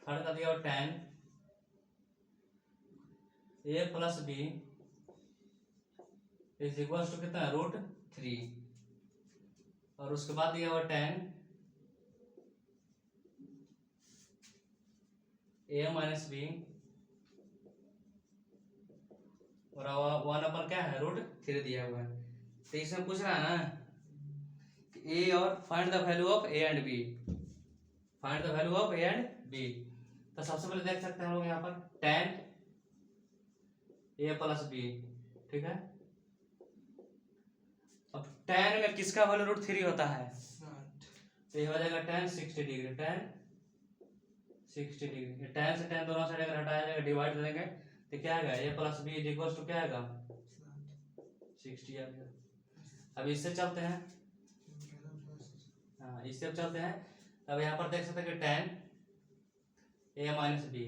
3 का दिया हुआ tan a plus b is equal to कितना √3, और उसके बाद दिया हुआ tan a माइनस b और 1 क्या है √3 दिया हुआ है। तो इसमें पूछ रहा है ना कि ए और find the value of a and b, find the value of a and b. तो सबसे पहले देख सकते हैं हम लोग यहाँ पर tan a प्लस b, ठीक है। अब tan में किसका वैल्यू √3 होता है, तो ये हो जाएगा tan 60 degree, tan 60 degree, tan से tan दोनों साइड अगर हटाया जाएगा डिवाइड करेंगे तो क्या आएगा a plus b is equal to क्या आएगा 60 आ गया। अब इससे चलते हैं, हाँ इससे अब चलते हैं। अब यहाँ पर देख सकते हैं कि tan a माइनस b,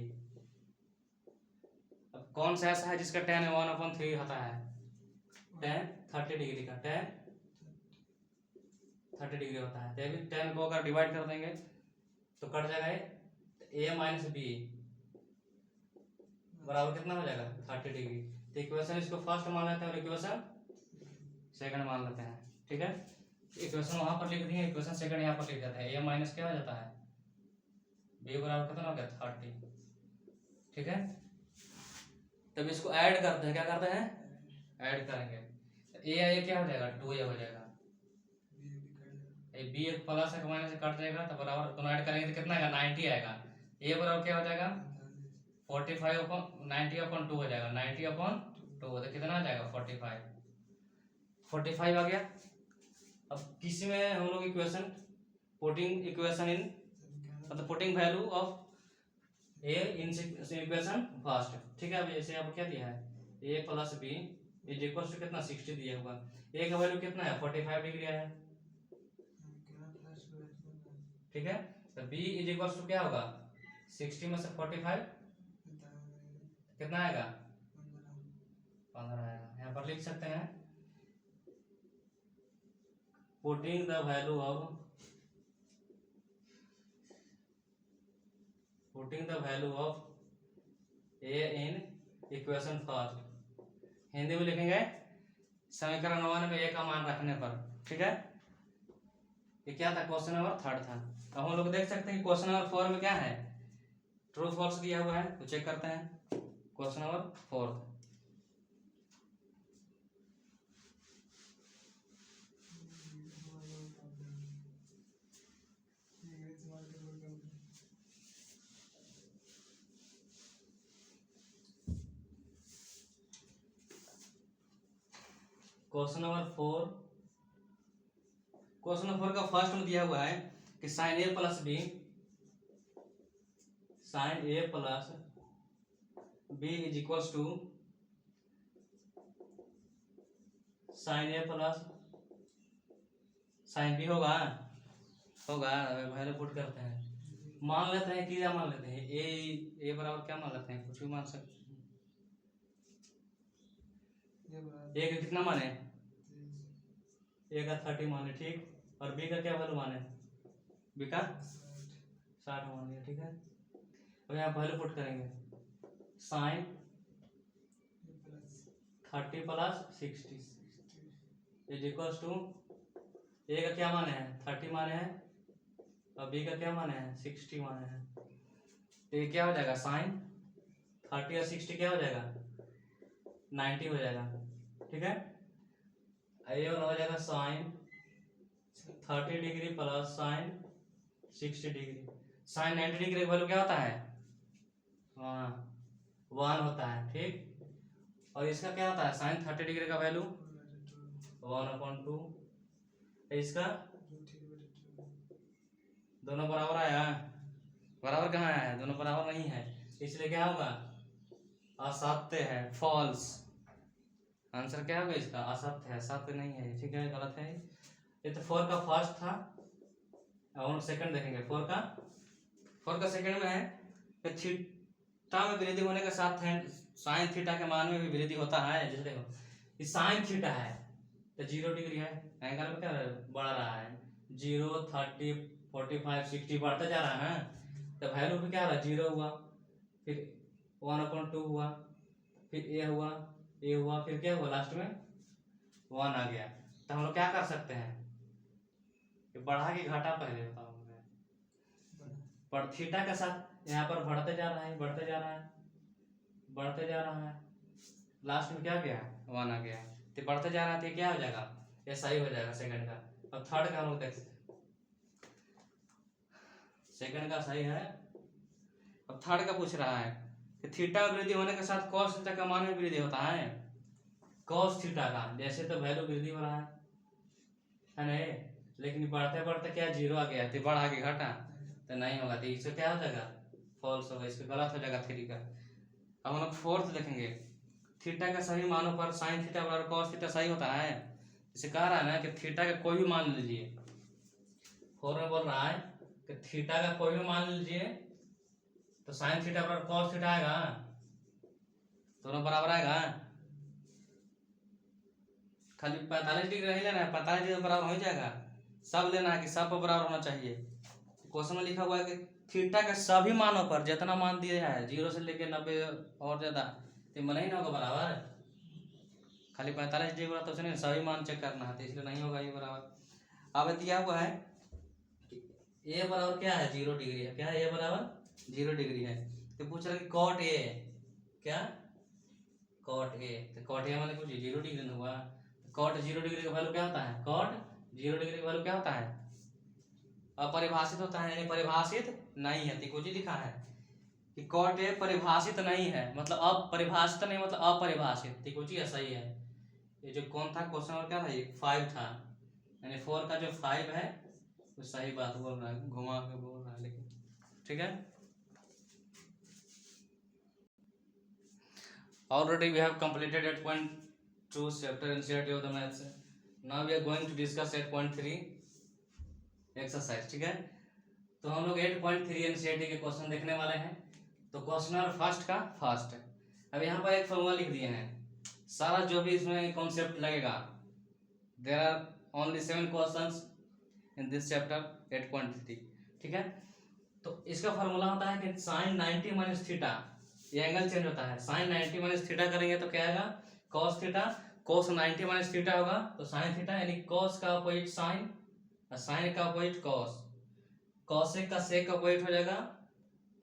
अब कौन सा ऐसा है जिसका tan 1/3 होता है, tan 30 डिग्री का, tan 30 डिग्री होता है। तो अभी tan को अगर डिवाइड कर देंगे तो कट जाएगा a माइनस b बराबर कितना हो जाएगा 30 डिग्री। तो इक्वेशन इसको फर्स्ट मान लेते हैं और इक्वेशन सेकंड मान लेते हैं, ठीक है। इक्वेशन वहां पर लिख दिए, इक्वेशन सेकंड यहाँ पर लिख देते हैं, a माइनस क्या हो जाता है b बराबर कितना हो गया 30, ठीक है। तब इसको ऐड करते हैं, क्या करते हैं ऐड करेंगे, a क्या हो जाएगा 2a हो जाएगा, b एक प्लस एक माइनस कट जाएगा तो बराबर दोनों ऐड करेंगे तो कितना आएगा 90 आएगा। a बराबर क्या हो जाएगा 90/2 हो जाएगा, 90/2 तो कितना आ जाएगा 45 आ गया। अब किसी में हम लोग इक्वेशन पुटिंग इक्वेशन इन मतलब putting value of a in equation first, ठीक है। अब जैसे अब क्या दिया है a plus b is equal to कितना 60 दिया हुआ, a का वैल्यू कितना है 45 डिग्री है, ठीक है। तो b इज इक्वल टू क्या होगा 60 में से 45 कितना आएगा 15 आएगा। यहाँ पर लिख सकते हैं putting the value of a in equation first, Hindi में लिखेंगे समीकरण 1 में a का मान रखने पर, ठीक है। ये क्या था, क्वेश्चन नंबर 3 था। अब हम लोग देख सकते हैं कि क्वेश्चन नंबर 4 में क्या है, ट्रू फॉल्स दिया हुआ है, तो चेक करते हैं। Question number 4, question number 4, question number 4 का फर्स्ट में दिया हुआ है कि sine a plus b, sine a plus b is equals to sine a plus sine b होगा। वैल्यू पुट करते हैं, मान लेते हैं कि क्या मान लेते हैं, ए बराबर क्या मान लेते हैं, कुछ भी मान सकते हैं। ए का कितना माने, ए का 30 माने, ठीक। और बी का क्या वैल्यू माने, बी का 60 मान लिया, ठीक है। अब यहाँ वैल्यू पुट करेंगे, sine 30 plus 60 is equals to, A का क्या माने हैं, 30 माने हैं, और बी का क्या माने हैं, 60 माने हैं। तो ये क्या हो जाएगा, साइन 30 और 60 क्या हो जाएगा, 90 हो जाएगा, ठीक है। ये वाला हो जाएगा sine 30 degree plus sine 60 degree. Sine 90 degree का वैल्यू क्या होता है, 1 होता है, ठीक। और इसका क्या होता है, साइन 30 डिग्री का वैल्यू 1/2, इसका दोनों बराबर आया, बराबर कहाँ आया है, दोनों बराबर नहीं है, इसलिए क्या होगा, असत्य है, फॉल्स। आंसर क्या होगा इसका, असत्य है, सत्य नहीं है, ठीक है, गलत है। ये तो 4 का फर्स्ट था। अब हम सेकंड देखेंगे, 4 का सेकंड में है कि थीटा में वृद्धि होने के साथ है साइन थीटा के मान में भी वृद्धि होता है। जैसे देखो ये साइन थीटा है तो 0 डिग्री है, एंगल में क्या बढ़ रहा है, 0, 30, 45, 60 बढ़ता जा रहा है ना, तो वैल्यू भी क्या रहा, 0 हुआ, फिर 1/2 हुआ, फिर ए हुआ, फिर क्या हुआ, लास्ट में 1 आ गया। तो हम लोग क्या कर सकते हैं, बढ़ा के घटा पहले बताओ, पर थीटा के साथ यहाँ पर बढ़ते जा रहा है, बढ़ते जा रहा है, लास्ट में क्या गया, 1 आ गया। तो बढ़ते जा रहा है तो क्या हो जाएगा, ये सही हो जाएगा सेकंड का। अब थर्ड का हम लोग देख सकते हैं, सेकंड का सही है। अब थर्ड का पूछ रहा है कि थीटा वृद्धि होने के साथ कॉस थीटा का मान में वृद्धि होता है, कॉस थीटा का, जैसे तो वैल्यू वृद्धि हो रहा है नहीं, लेकिन बढ़ते बढ़ते क्या 0 आ गया, तो बढ़ा के घटा तो नहीं होगा, तो इससे क्या हो जाएगा, फॉल्स होगा, इसका गलत हो जाएगा 3 का। अब हम लोग फोर्थ देखेंगे, थीटा के सभी मानों पर साइन थीटा बराबर कॉस थीटा सही होता है। इसे कह रहा है ना कि थीटा का कोई भी मान लीजिए, 4 में बोल रहा है कि थीटा का कोई भी मान लीजिए तो साइन थीटा बराबर कॉस थीटा आएगा, दोनों बराबर आएगा। खाली 45 डिग्री नहीं लेना है, 45 डिग्री बराबर हो जाएगा, सब लेना है कि सब पर बराबर होना चाहिए। क्वेश्चन में लिखा हुआ है कि थीटा के सभी मानों पर जितना मान दिया है 0 से लेकर 90 और ज्यादा, तो मन ही ना होगा बराबर, खाली 45 डिग्री तो उसने सभी मान चेक करना है, तो इसलिए नहीं होगा ये बराबर। अब दिया हुआ है ए बराबर क्या है, 0 डिग्री है, क्या है, ए बराबर 0 डिग्री है। तो पूछ रहा है कि कॉट ए, क्या कॉट ए, तो कॉट ए माने कुछ 0 डिग्री ना हुआ, कॉट 0 डिग्री का वैल्यू क्या होता है, कॉट 0 डिग्री का वैल्यू क्या होता है, अपरिभाषित होता है, यानी परिभाषित नहीं है। कुछ ही लिखा है कि कॉट ए परिभाषित नहीं है, मतलब अपरिभाषित नहीं, मतलब अपरिभाषित, कुछ ही सही है। ये जो कौन था क्वेश्चन और क्या था, ये 5 था, यानी 4 का जो 5 है वो सही बात बोल रहा है, घुमा के बोल रहा है, लेकिन ठीक है। Already we have completed 8.2 chapter NCERT of the maths. Now we are going to discuss 8.3 exercise, ठीक है। तो हम लोग 8.3 NCERT के क्वेश्चन देखने वाले हैं। तो क्वेश्चन नंबर फर्स्ट का फर्स्ट है। अब यहाँ पर एक फॉर्मूला लिख दिए हैं, सारा जो भी इसमें कॉन्सेप्ट लगेगा, there are only 7 questions in this chapter 8.3, ठीक है। तो इसका फॉर्मूला होता है कि साइन 90 माइनस थीटा, ये एंगल चेंज होता है, साइन 90 माइनस थीटा करेंगे तो क्या आएगा, cos theta, cos 90 minus theta होगा तो साइन थीटा, यानी कॉस का अपोजिट साइन और साइन का अपोजिट कॉस, कॉसेक का सेक का अपोजिट हो जाएगा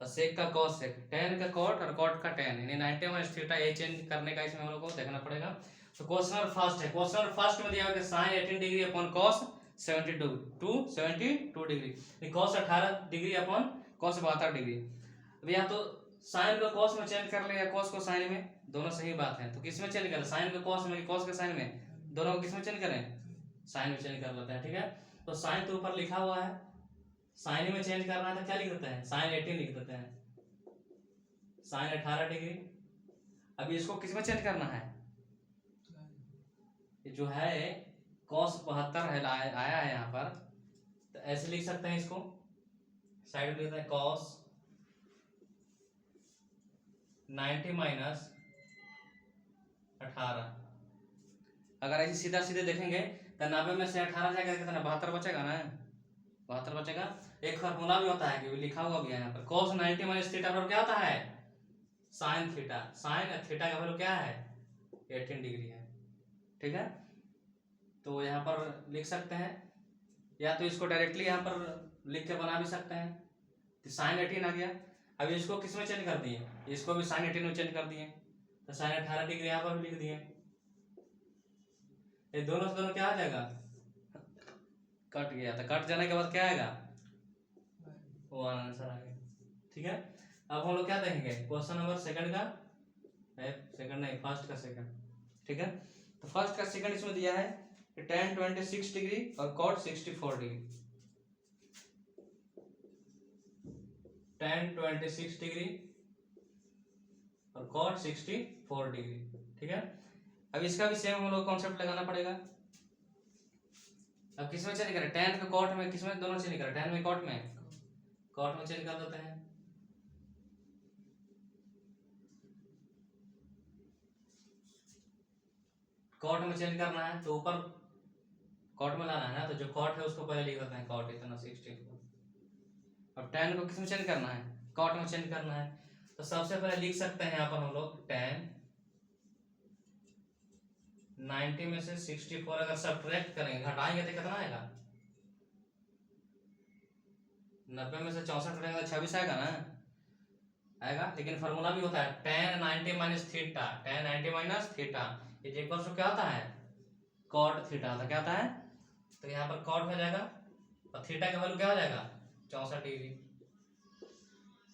और सेक का कॉसेक, टेन का कॉट और कॉट का टेन, यानी 90 माइनस थीटा, ये चेंज करने का इसमें हम लोग को देखना पड़ेगा। तो क्वेश्चन नंबर फर्स्ट है, क्वेश्चन नंबर फर्स्ट में दिया हुआ है sine 18 degree upon cos 72 degree, cos 18 degree upon cos 72 degree. अब या तो साइन को कॉस में चेंज कर ले या कॉस को साइन में, दोनों सही बात है। तो किस में चेंज करें, साइन को कॉस में, कॉस के साइन में, दोनों को किस में चेंज करें, साइन में चेंज कर लेते हैं। ठीक है, तो साइन तो ऊपर लिखा हुआ है, साइन में चेंज करना है तो क्या लिख देते हैं, साइन 18 लिख देते हैं, साइन 18 डिग्री। अभी इसको किस में चेंज करना है, जो है कॉस 72 है आया है यहाँ पर, तो ऐसे लिख सकते हैं, इसको साइड में लिखते हैं कॉस 90 माइनस 18। अगर ऐसे सीधा सीधे देखेंगे तो 90 में से 18 जाएगा कितना, 72 बचेगा ना, 72 बचेगा। एक फार्मूला भी होता है कि लिखा हुआ भी है यहाँ पर, cos 90 माइनस थीटा बराबर क्या होता है, साइन थीटा, साइन थीटा का वैल्यू क्या है 18 डिग्री है। ठीक है, तो यहाँ पर लिख सकते हैं, या तो इसको डायरेक्टली यहाँ पर लिख के बना भी सकते हैं, तो साइन 18 आ गया। अभी इसको किस में चेंज कर दिए, इसको भी साइन 18 में चेंज कर दिए, तो साइन 18 डिग्री यहाँ पर भी लिख दिए, ये दोनों से दोनों क्या आ जाएगा, कट गया, तो कट जाने के बाद क्या आएगा, वो आंसर आ गया। ठीक है, अब हम लोग क्या देखेंगे, क्वेश्चन नंबर सेकंड का, सेकंड नहीं फर्स्ट का सेकंड। ठीक है, तो फर्स्ट का सेकंड इसमें दिया है tan 26 डिग्री और cot 64 डिग्री, tan 26 डिग्री और cot 64 डिग्री। ठीक है, अब इसका भी सेम हम लोग कॉन्सेप्ट लगाना पड़ेगा। अब किसमें चेंज करें, tan का cot में, किसमें दोनों चेंज करें, tan में cot में, cot में चेंज कर देते हैं। cot में चेंज करना है तो ऊपर cot में लाना है ना, तो जो cot है उसको पहले लिख देते हैं, cot इतना 64। अब tan को किसमें चेंज करना है, cot में चेंज करना है, तो सबसे पहले लिख सकते हैं यहाँ पर हम लोग tan 90 में से 64 अगर सब्ट्रैक्ट करेंगे, घटाएंगे तो कितना आएगा, 90 में से 64 घटाएंगे तो 26 आएगा ना, आएगा। लेकिन फार्मूला भी होता है tan 90 minus theta, tan 90 minus theta ये इक्वल टू क्या होता है, cot थीटा, तो क्या होता है, तो यहाँ पर cot हो जाएगा और थीटा का वैल्यू क्या हो जाएगा 64 डिग्री,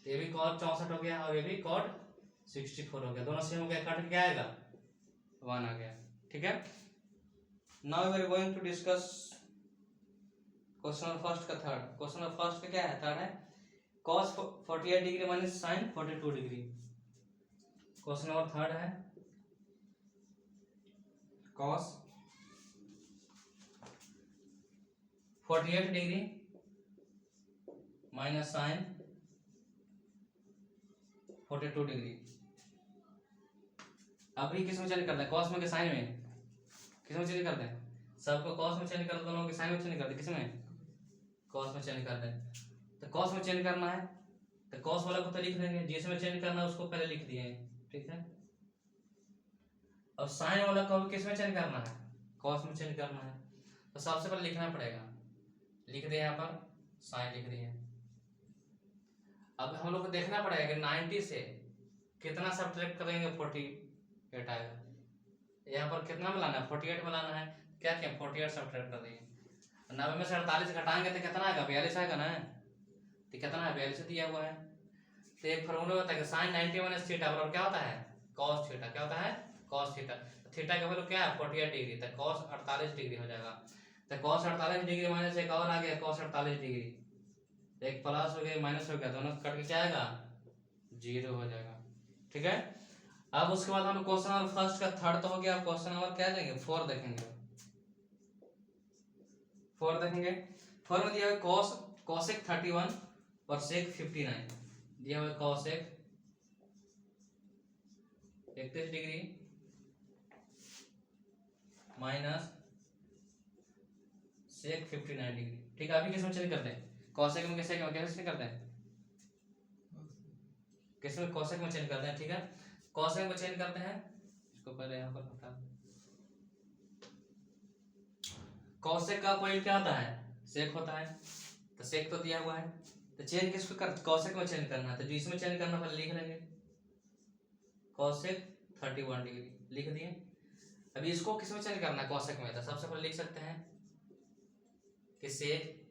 तो ये भी cot 64 हो गया और ये भी cot 64 हो गया, दोनों सेम हो गया, कट क्या आएगा 1 आ गया। ठीक है, now we are going to discuss question first का थर्ड। क्वेश्चन फर्स्ट का क्या है, थर्ड है cos 48 degree minus sin 42 degree. Question number third है cos 48 degree minus sin 42 degree. अभी किस में चेंज करते हैं, cos में के sin में, किस में चेंज करते हैं, सबको cos में चेंज कर दो, दोनों के sin में चेंज करते हैं, किस में, cos में चेंज करते हैं। तो cos में चेंज करना है तो cos वाला को तो लिख देंगे, जिसमें चेंज करना है उसको पहले लिख दिए। ठीक है, अब sin वाला को किस में चेंज करना है, cos में चेंज करना है, तो सबसे पहले लिखना पड़ेगा, लिख दिया यहाँ पर sin लिख दिए। अब हम लोग को देखना पड़ेगा कि 90 से कितना सब्ट्रैक्ट करेंगे, 48 आएगा, यहाँ पर कितना में लाना है, 48 में लाना है, क्या क्या 48 सब्ट्रैक्ट कर दिए, 90 में से 48 घटाएंगे तो कितना आएगा 42 आएगा ना, तो कितना है 42 दिया हुआ है। तो एक फॉर्मूला होता है कि sin 90 माइनस थीटा बराबर क्या होता है, cos थीटा, क्या होता है cos थीटा, थीटा का वैल्यू क्या है 48 डिग्री, तो cos 48 डिग्री हो जाएगा, तो cos 48 डिग्री माइनस एक और आ गया cos 48 डिग्री, एक प्लस हो गया माइनस हो गया, दोनों कट के क्या आएगा 0 हो जाएगा। ठीक है, अब उसके बाद हम क्वेश्चन नंबर फर्स्ट का थर्ड तो हो गया, क्वेश्चन नंबर क्या देंगे 4 देखेंगे, 4 देखेंगे। 4 में दिया हुआ cosec 31 और sec 59 दिया हुआ cosec 31 degree minus sec 59 degree. ठीक है, अभी किस में चेंज करते हैं, cosec में कैसे करते हैं, किस में cosec में चेंज करते हैं। ठीक है, cosec में चेंज करते हैं, इसको पहले यहाँ पर बता, cosec का पॉइंट क्या आता है सेक होता है, तो सेक तो दिया हुआ है, तो चेंज किसको कर, कॉसेक में चेंज करना है, तो जो इसमें चेंज करना पहले लिख लेंगे, कॉसेक 31 डिग्री लिख दिए। अभी इसको किस में चेंज करना है, कॉसेक में, तो सबसे पहले लिख सकते हैं कि सेक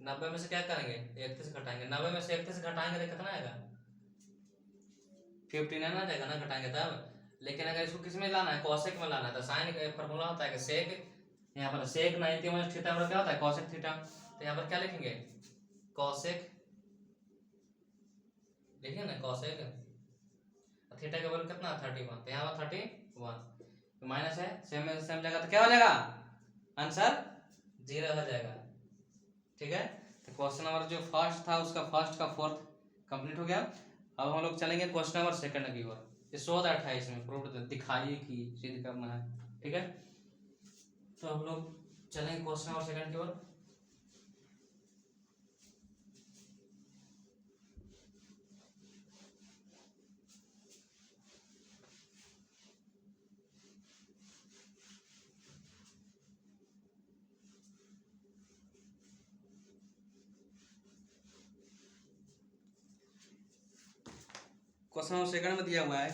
90 में से क्या करेंगे, 31 घटाएंगे, 90 में से 31 घटाएंगे तो कितना आएगा, 59 आ जाएगा ना, घटाएंगे तब। लेकिन अगर इसको किस में लाना है, कॉसेक में लाना है, तो साइन का फॉर्मूला होता है कि सेक, यहाँ पर सेक 90 माइनस थीटा क्या होता है, कॉसेक थीटा, तो यहाँ पर क्या लिखेंगे, कॉसेक, लिखिए ना कॉसेक, थीटा का वैल्यू कितना 31, तो यहाँ पर 31 माइनस है, सेम सेम जगह तो क्या हो जाएगा, आंसर 0 हो जाएगा। ठीक है, तो क्वेश्चन नंबर जो फर्स्ट था उसका फर्स्ट का फोर्थ कंप्लीट हो गया। अब हम लोग चलेंगे क्वेश्चन नंबर सेकंड की ओर। ये 128 में प्रूफ दिखाइए कि सिद्ध करना है। ठीक है, तो हम लोग चलेंगे क्वेश्चन नंबर सेकंड की ओर। क्वेश्चन नंबर सेकंड में दिया हुआ है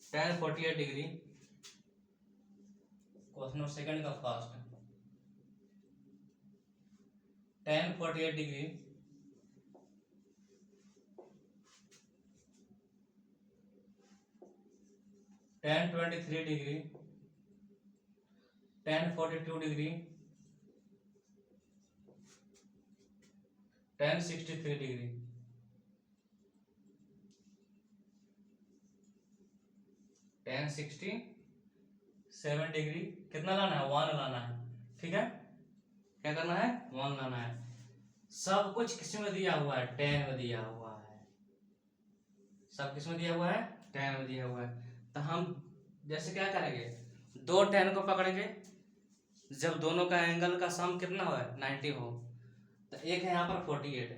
tan 48 degree, question number second का first, tan 48 degree tan 23 degree tan 42 degree tan 63 degree, tan 67 degree, कितना लाना है, 1 लाना है। ठीक है, क्या करना है, 1 लाना है। सब कुछ किस में दिया हुआ है, tan में दिया हुआ है, सब किस में दिया हुआ है, tan में दिया हुआ है। तो हम जैसे क्या करेंगे, दो tan को पकड़ेंगे, जब दोनों का एंगल का सम कितना हो, 90 हो, तो एक है यहाँ पर 48,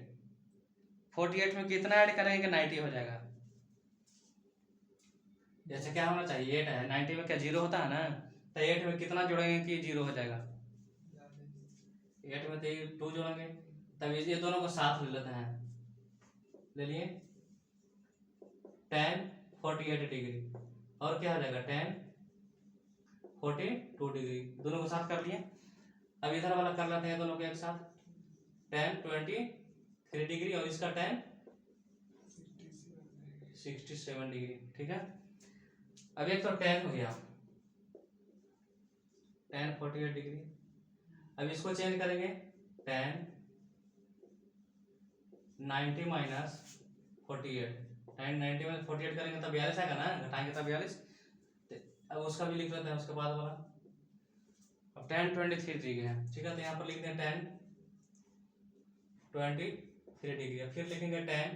48 में कितना ऐड करेंगे कि 90 हो जाएगा। जैसे क्या होना चाहिए, 8 है, 90 में क्या 0 होता है ना, तो 8 में कितना जोड़ेंगे कि 0 हो जाएगा, 8 में तो 2 जोड़ेंगे, तब ये दोनों को साथ ले लेते हैं, ले लिए tan 48 डिग्री, और क्या हो जाएगा tan 42 डिग्री, दोनों को साथ कर लिए। अब इधर वाला कर लेते हैं दोनों को एक साथ, tan 23 डिग्री और इसका tan 67 डिग्री। ठीक है, अब एक तो tan हो गया tan 48 डिग्री, अब इसको चेंज करेंगे tan 90 माइनस 48, tan 90 माइनस 48 करेंगे तब 42 आएगा ना, घटाएंगे तब 42। अब उसका भी लिख लेते हैं उसके बाद वाला। अब tan 23 डिग्री है, ठीक है, तो यहाँ पर लिखते हैं tan 23 डिग्री, फिर लिखेंगे tan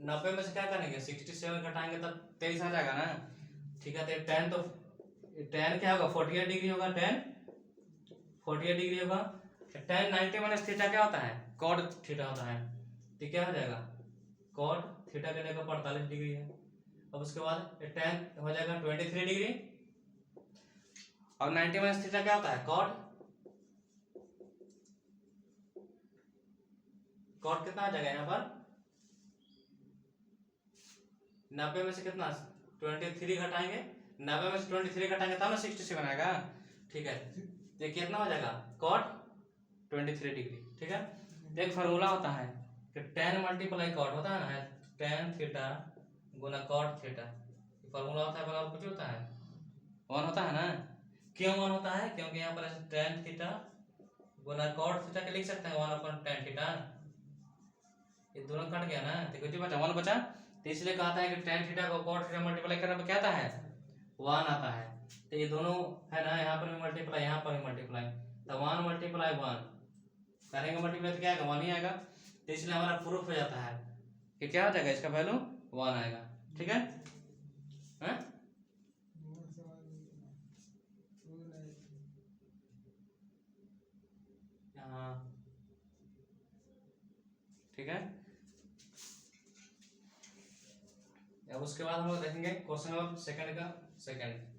90 में से क्या करेंगे 67 घटाएंगे तब 23 आ जाएगा ना। ठीक है, तो tan क्या होगा 48 डिग्री होगा, tan 48 डिग्री होगा, tan 90 माइनस थीटा क्या होता है, cot थीटा होता है, तो क्या हो जाएगा cot थीटा का जगह 45 डिग्री है। अब उसके बाद tan हो जाएगा 23 डिग्री, और 90 माइनस थीटा क्या होता है cot कितना आ जाएगा यहाँ पर, 90 में से कितना 23 घटाएंगे, 90 में से 23 घटाएंगे तब ना 67 आएगा। ठीक है, तो कितना हो जाएगा cot 23 डिग्री। ठीक है, एक फार्मूला होता है कि tan मल्टीप्लाई cot होता है ना, tan थीटा गुना cot थीटा, फार्मूला होता है, बराबर कुछ होता है 1 होता है ना। क्यों 1 होता है, क्योंकि यहाँ पर tan थीटा गुना cot थीटा के लिख सकते हैं 1/tan थीटा, ये दोनों कट गया ना, तो कुछ बचा 1 बचा, तो इसलिए कहता है कि tan थीटा को cot थीटा मल्टीप्लाई करने पर क्या आता है 1 आता है। तो ये दोनों है ना, यहाँ पर भी मल्टीप्लाई यहाँ पर भी मल्टीप्लाई, तो 1 मल्टीप्लाई 1 करेंगे मल्टीप्लाई तो क्या आएगा 1 ही आएगा, तो इसलिए हमारा प्रूफ हो जाता है कि क्या हो जाएगा, इसका वैल्यू 1 आएगा। ठीक है, ठीक है, अब उसके बाद हम लोग देखेंगे क्वेश्चन नंबर सेकंड का सेकंड।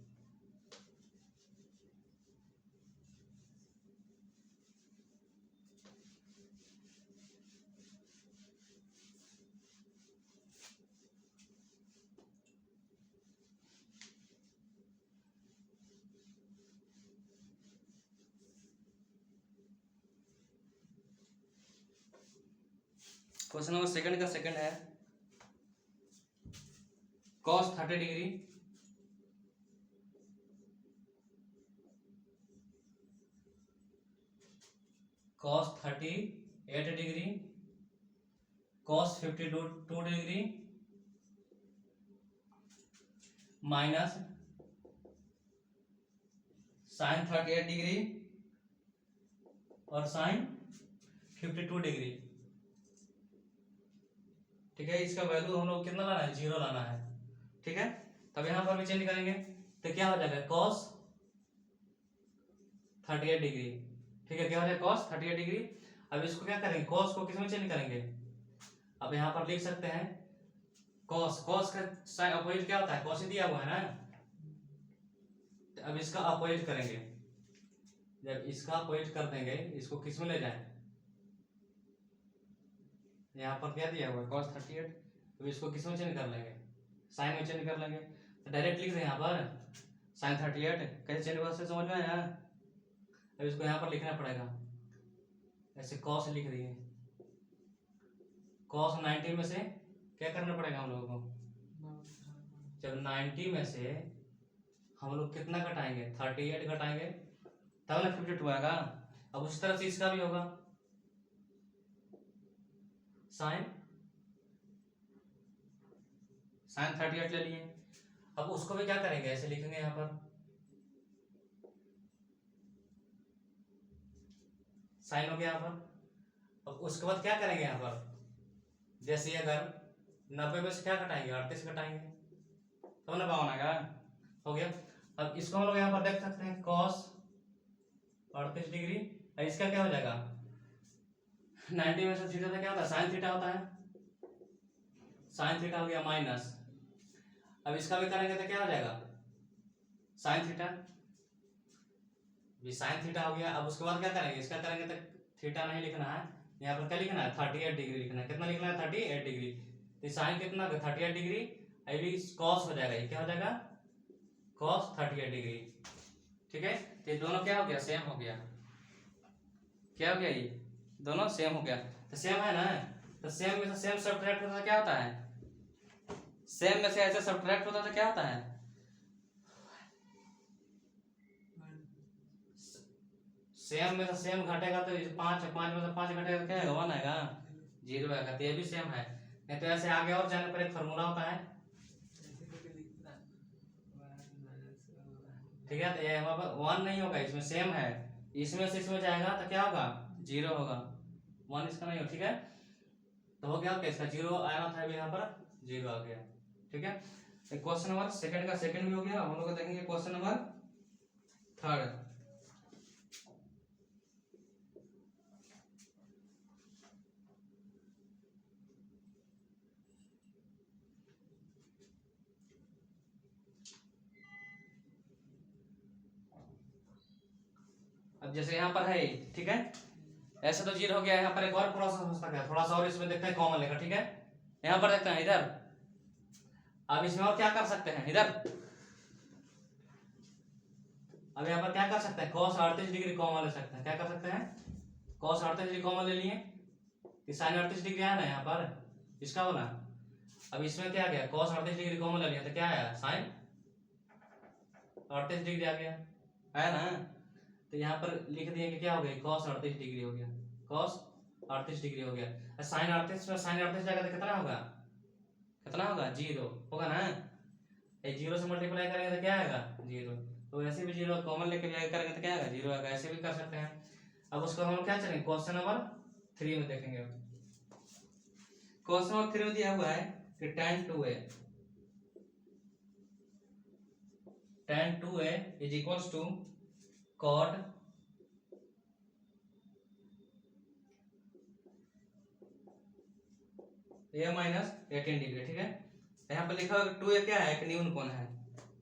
क्वेश्चन नंबर सेकंड का सेकंड है cos 30 degree cos 38 degree cos 52 degree minus sin 38 degree और sin 52 डिग्री। ठीक है, इसका वैल्यू हम लोग कितना लाना है, 0 लाना है। ठीक है, तब यहाँ पर भी चेंज करेंगे तो क्या हो जाएगा cos 38 डिग्री। ठीक है, क्या हो जाएगा cos 38 डिग्री। अब इसको क्या करेंगे, cos को किस में चेंज करेंगे, अब यहाँ पर लिख सकते हैं cos का साइन अपोजिट क्या होता है, cos ही दिया हुआ है ना। अब इसका अपोजिट करेंगे, जब इसका अपोजिट कर देंगे इसको किस में ले जाएं, यहाँ पर क्या दिया हुआ है cos 38, तो इसको किस में चेंज कर लेंगे, साइन में चेंज कर लेंगे। तो डायरेक्ट लिख रहे हैं यहाँ पर sin 38 कैसे चेंज हुआ से समझ में आया। अब इसको यहाँ पर लिखना पड़ेगा, ऐसे cos लिख दिए, cos 90 में से क्या करना पड़ेगा हम लोगों को, जब 90 में से हम लोग कितना घटाएंगे, 38 घटाएंगे तब ना 52 आएगा। अब उस तरह से इसका भी होगा साइन 38 ले लिए। अब उसको भी क्या करेंगे, ऐसे लिखेंगे यहाँ पर साइन हो गया यहाँ पर। अब उसके बाद क्या करेंगे यहाँ पर, जैसे अगर 90 में से क्या घटाएंगे, 38 घटाएंगे तो ना बावन आएगा, हो गया। अब इसको हम लोग यहाँ पर देख सकते हैं cos 38 डिग्री, इसका क्या हो जाएगा 90 में से थीटा था क्या होता है, साइन थीटा होता है, साइन थीटा हो गया माइनस। अब इसका भी करेंगे तो क्या हो जाएगा साइन थीटा, साइन थीटा हो गया। अब उसके बाद क्या करेंगे, इसका करेंगे तो थीटा नहीं लिखना है, यहाँ पर क्या लिखना है 38 डिग्री लिखना है। कितना लिखना है 38 डिग्री, तो साइन कितना 38 डिग्री, अभी cos हो जाएगा, ये क्या हो जाएगा cos 38 डिग्री। ठीक है, तो ये दोनों क्या हो गया, सेम हो गया। क्या हो गया, ये दोनों सेम हो गया, तो सेम है ना। तो सेम में से सेम सब्ट्रैक्ट होता है क्या होता है, सेम में से ऐसे सब्ट्रैक्ट होता है क्या होता है, सेम में से सेम घटेगा तो 5 में से 5 घटेगा तो क्या आएगा 1 आएगा, 0 आएगा। तो ये भी सेम है, नहीं तो ऐसे आगे और जाने पर एक फॉर्मूला होता है। ठीक है, तो ये हमारे पास 1 नहीं होगा, इसमें सेम है, इसमें से इसमें जाएगा तो क्या होगा 0 होगा, 1 इसका नहीं हो। ठीक है, तो हो गया आपका, इसका 0 आना था, यहाँ पर 0 आ गया। ठीक है, क्वेश्चन नंबर सेकंड का सेकंड भी हो गया। हम लोग देखेंगे क्वेश्चन नंबर थर्ड। अब जैसे यहाँ पर है, ठीक है, ऐसे तो 0 हो गया, यहाँ पर एक और प्रोसेस हो सकता है, थोड़ा सा और इसमें देखते हैं कॉमन लेकर। ठीक है, यहाँ पर देखते हैं इधर, अब इसमें और क्या कर सकते हैं इधर, अब यहाँ पर क्या कर सकते हैं cos 38 डिग्री कॉमन ले सकते हैं। क्या कर सकते हैं, cos 38 डिग्री कॉमन ले लिए, sin 38 डिग्री आया ना यहाँ पर, इसका होना। अब इसमें क्या गया, cos 38 डिग्री कॉमन ले लिया तो क्या आया sin 38 डिग्री आ गया, आया ना। तो यहाँ पर लिख दिए कि क्या हो गया cos 38 डिग्री हो गया, cos 38 डिग्री हो गया। sin 38 में sin 38 जाएगा तो कितना होगा, कितना होगा 0 होगा ना, 0 से मल्टीप्लाई करेंगे तो क्या आएगा 0, तो ऐसे भी 0 कॉमन लेके करेंगे तो क्या आएगा 0 आएगा, ऐसे भी कर सकते हैं। अब उसको हम क्या चलेंगे क्वेश्चन नंबर 3 में देखेंगे। क्वेश्चन नंबर 3 में दिया हुआ है कि tan 2a is equals to cot a minus 18 degree. ठीक है, यहाँ पर लिखा हुआ 2a क्या है, एक न्यून कोण है,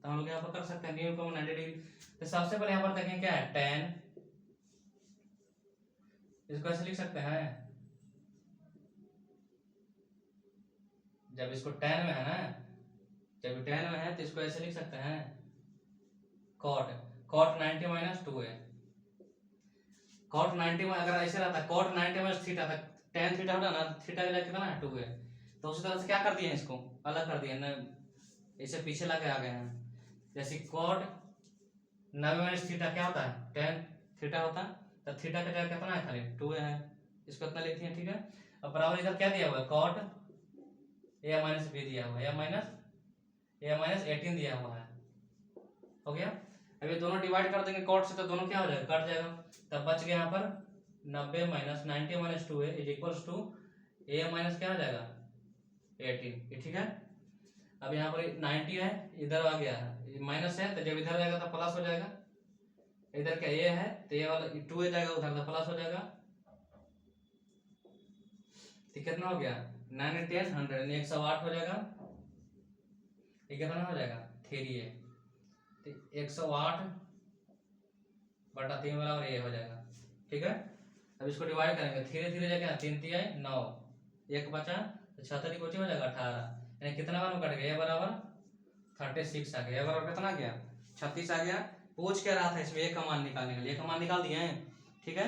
तो हम लोग यहाँ पर कर सकते हैं न्यून कोण 90 डिग्री। तो सबसे पहले यहाँ पर देखें क्या है tan, इसको ऐसे लिख सकते हैं, जब इसको tan में है ना, जब tan में है तो इसको ऐसे लिख सकते हैं cot 90 माइनस 2a। cot 90 में अगर ऐसे रहता cot 90 माइनस थीटा तक tan थीटा होता ना, थीटा का जगह कितना है 2 है, तो उसी तरह से क्या कर दिए हैं, इसको अलग कर दिया ना, इसे पीछे ला के आ गए हैं। जैसे cot 90 माइनस थीटा क्या होता है, tan थीटा होता है, तो थीटा का जगह कितना है, खाली 2 है, इसको इतना लिखते हैं, ठीक है। अब बराबर इधर क्या दिया हुआ है, cot a माइनस b दिया हुआ है, a माइनस 18 दिया हुआ है, हो गया। अब ये दोनों डिवाइड कर देंगे cot से, तो दोनों क्या हो जाएगा, कट जाएगा, तब बच गया यहाँ पर 90 minus 90 minus 2 is equals to a minus क्या हो जाएगा 18, ये ठीक है। अब यहाँ पर 90 है, इधर आ गया है माइनस है, तो जब इधर जाएगा तो प्लस हो जाएगा, इधर क्या a है तो ये वाला 2 जाएगा उधर तो प्लस हो जाएगा, तो कितना हो गया 9 10 100 108 हो जाएगा, ये कितना हो जाएगा 3 है, तो 108 बटा 3 बराबर ये हो जाएगा, ठीक है। अब इसको डिवाइड करेंगे, धीरे धीरे जाके 3 3 9, एक बचा तो 76 को हो जाएगा 18, यानी कितना बार में कट गया, ये बराबर 36 आ गया, ये बराबर कितना गया 36 आ गया। पूछ क्या रहा था इसमें, एक का मान निकालने के लिए, एक का मान निकाल दिए हैं, ठीक है।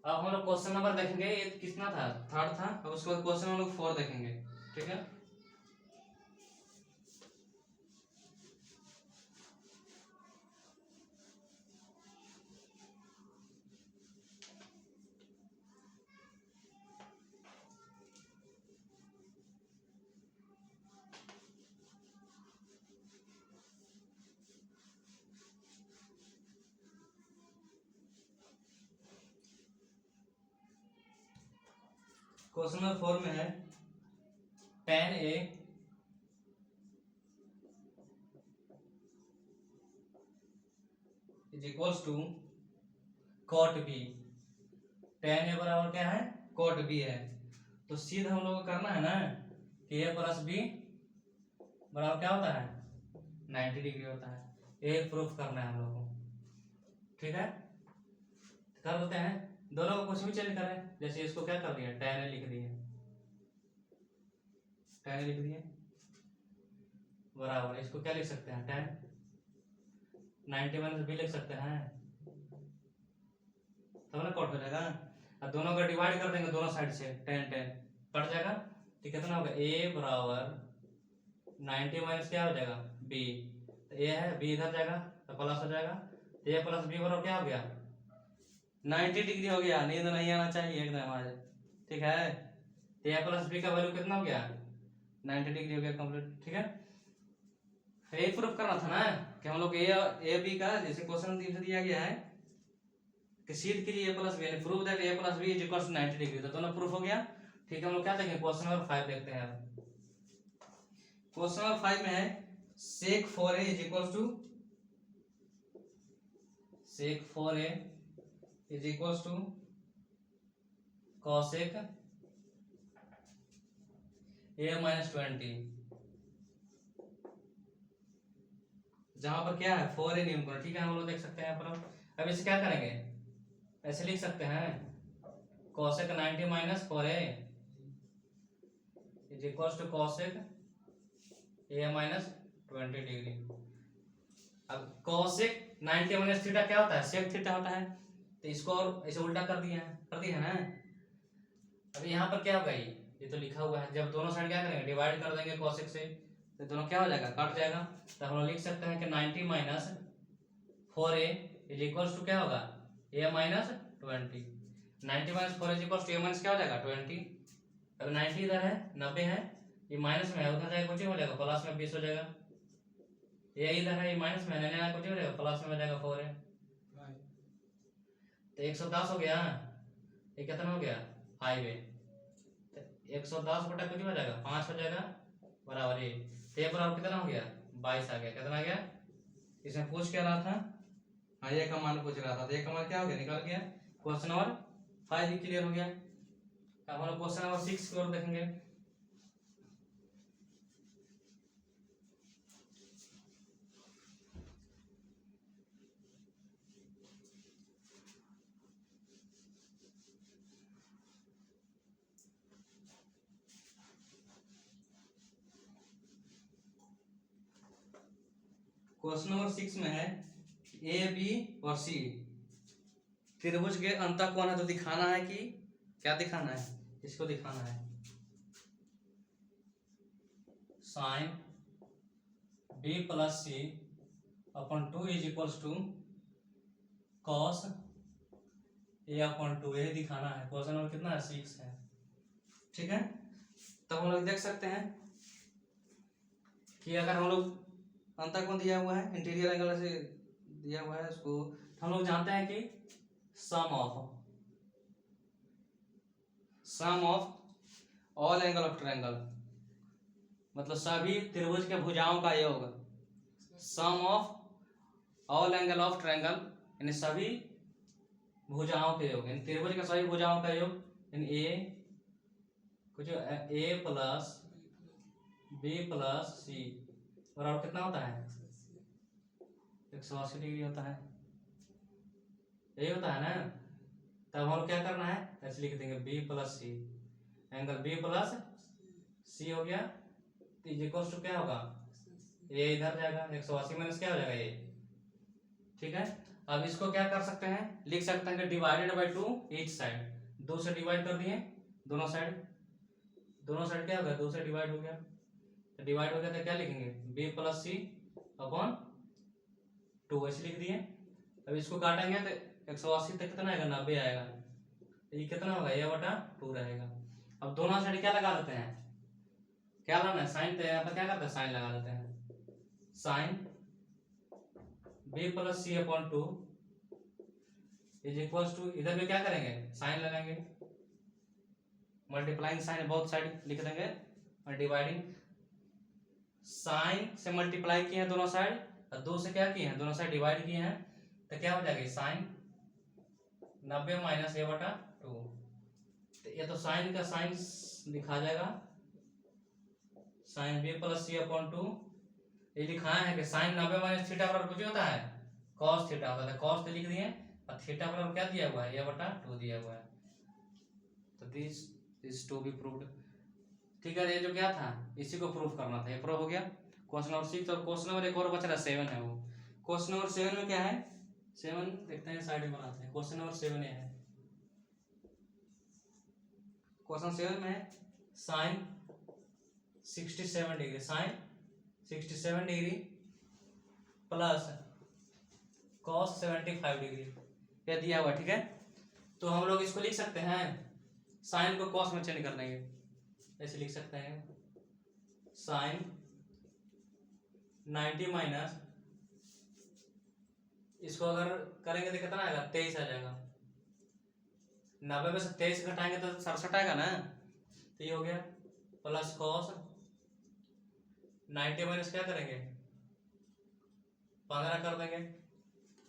अब हम लोग क्वेश्चन नंबर देखेंगे, ये कितना था, 3rd था, अब उसके बाद क्वेश्चन हम लोग 4 देखेंगे, ठीक है। क्वेश्चन नंबर 4 में है tan a is equals to cot b, tan a बराबर क्या है cot b है, तो सीधा हम लोग को करना है ना कि a प्लस b बराबर क्या होता है 90 डिग्री होता है, ये प्रूफ करना है हम लोग को, ठीक है। कर देते हैं, दोनों को कुछ भी चेंज करें, जैसे इसको क्या कर दिया tan a लिख दिए, tan a लिख दिए बराबर इसको क्या लिख सकते हैं tan 90 माइनस b लिख सकते हैं, तब ना कट हो जाएगा। अब दोनों का डिवाइड कर देंगे दोनों साइड से, tan कट जाएगा, तो कितना होगा a बराबर 90 माइनस क्या हो जाएगा b, तो a है b इधर जाएगा तो प्लस हो जाएगा, तो a प्लस b बराबर क्या हो गया 90 डिग्री हो गया, नींद नहीं आना चाहिए एकदम आज, ठीक है। तो a प्लस b का वैल्यू कितना हो गया 90 डिग्री हो गया कंप्लीट, ठीक है। यही प्रूफ करना था ना कि हम लोग ए बी का, जैसे क्वेश्चन दिया गया है कि सीध कीजिए a plus b, prove that a plus b is equal to 90 degree, तो दोनों प्रूफ हो गया, ठीक है। हम लोग क्या देखेंगे, क्वेश्चन नंबर 5 देखते हैं। क्वेश्चन नंबर 5 में है sec 4a is equal to sec 4a is equal to cosec a minus 20, जहां पर क्या है 4a नियम करो, ठीक है, हम लोग देख सकते हैं यहाँ पर। अब इसे क्या करेंगे, ऐसे लिख सकते हैं cosec 90 minus 4a is equal to cosec a minus 20 degree. अब cosec 90 माइनस थीटा क्या होता है, sec थीटा होता है, तो इसको और ऐसे उल्टा कर दिया है ना। अब यहाँ पर क्या होगा, ये तो लिखा हुआ है, जब दोनों साइड क्या करेंगे डिवाइड कर देंगे cosec से, तो दोनों क्या हो जाएगा कट जाएगा, तो हम लोग लिख सकते हैं कि 90 minus 4a is equal to क्या होगा a minus 20, 90 minus 4 is equal to a minus क्या हो जाएगा 20। अब 90 इधर है 90 है, ये माइनस में है, उधर जाएगा कुछ हो जाएगा प्लस में 20 हो जाएगा, ये इधर है ये माइनस में है, कुछ हो जाएगा प्लस में हो जाएगा 4 है, तो 110 हो गया, ये कितना हो गया 5 है, तो 110 बटा कुछ हो जाएगा 5 हो जाएगा बराबर ये, तो ये बराबर कितना हो गया 22 आ गया, कितना आ गया, इसमें पूछ क्या रहा था, हाँ ये का मान पूछ रहा था, तो ये का मान क्या हो गया निकल गया, क्वेश्चन नंबर 5 भी क्लियर हो गया। अब हम लोग क्वेश्चन नंबर 6 की ओर देखेंगे। क्वेश्चन नंबर 6 में है ए बी और सी त्रिभुज के अंतःकोण है, तो दिखाना है कि क्या दिखाना है, इसको दिखाना है sine b plus c upon 2 is equals to cos a upon 2, यही दिखाना है। क्वेश्चन नंबर कितना है 6 है, ठीक है। तब हम लोग देख सकते हैं कि अगर हम लोग अंतःकोण दिया हुआ है, इंटीरियर एंगल से दिया हुआ है उसको, हम लोग जानते हैं कि sum of all angle of triangle, मतलब सभी त्रिभुज के भुजाओं का योग, sum of all angle of triangle यानी सभी भुजाओं के योग, यानी त्रिभुज के सभी भुजाओं का योग, यानी ए प्लस बी प्लस सी बराबर कितना होता है 180 डिग्री होता है, यही होता है ना। तब हम क्या करना है, ऐसे लिख देंगे बी प्लस सी, एंगल बी प्लस सी हो गया, इज इक्वल टू क्या होगा, ये इधर जाएगा 180 माइनस क्या हो जाएगा ये, ठीक है। अब इसको क्या कर सकते हैं, लिख सकते हैं कि डिवाइडेड बाई 2 ईच साइड, 2 से डिवाइड कर दिए दोनों साइड क्या हो गया 2 से डिवाइड हो गया, तो डिवाइड हो गया तो क्या लिखेंगे बी प्लस सी अपॉन 2 ऐसे लिख दिए। अब इसको काटेंगे तो 180 तक कितना आएगा 90 आएगा, तो ये कितना होगा ये बटा 2 रहेगा। अब दोनों साइड क्या लगा देते हैं, क्या लाना है साइन, तो यहाँ पर क्या करते हैं साइन लगा देते हैं, sine b plus c upon 2 is equals to, इधर भी क्या करेंगे साइन लगाएंगे, मल्टीप्लाइंग साइन बोथ साइड लिख देंगे और डिवाइडिंग, साइन से मल्टीप्लाई किए हैं दोनों साइड और 2 से क्या किए हैं दोनों साइड डिवाइड किए हैं, तो क्या हो जाएगा साइन 90 माइनस ए बटा 2, तो ये तो साइन का साइन लिखा जाएगा sign b plus c upon 2, ये लिखाया है कि साइन 90 माइनस थीटा बराबर कुछ होता है कॉस थीटा होता है, कॉस तो लिख दिए और थीटा बराबर क्या दिया हुआ है ये बटा 2 दिया हुआ है, तो this is to be proved, ठीक है। ये जो क्या था इसी को प्रूव करना था, ये प्रूव हो गया क्वेश्चन नंबर 6। और क्वेश्चन नंबर एक और बचा रहा 7 है, वो क्वेश्चन नंबर 7 में क्या है, 7 देखते हैं साइड में बनाते हैं, क्वेश्चन नंबर 7 ये है, क्वेश्चन 7 में है sine 67 degree, sine 67 degree plus cos 75 degree ये दिया हुआ, ठीक है। तो हम लोग इसको लिख सकते हैं, साइन को कॉस में चेंज कर देंगे, ऐसे लिख सकते हैं साइन 90 माइनस, इसको अगर करेंगे तो कितना आएगा 23 आ जाएगा, 90 में से 23 घटाएंगे तो 67 आएगा ना, तो ये हो गया प्लस कॉस 90 माइनस क्या करेंगे 15 कर देंगे,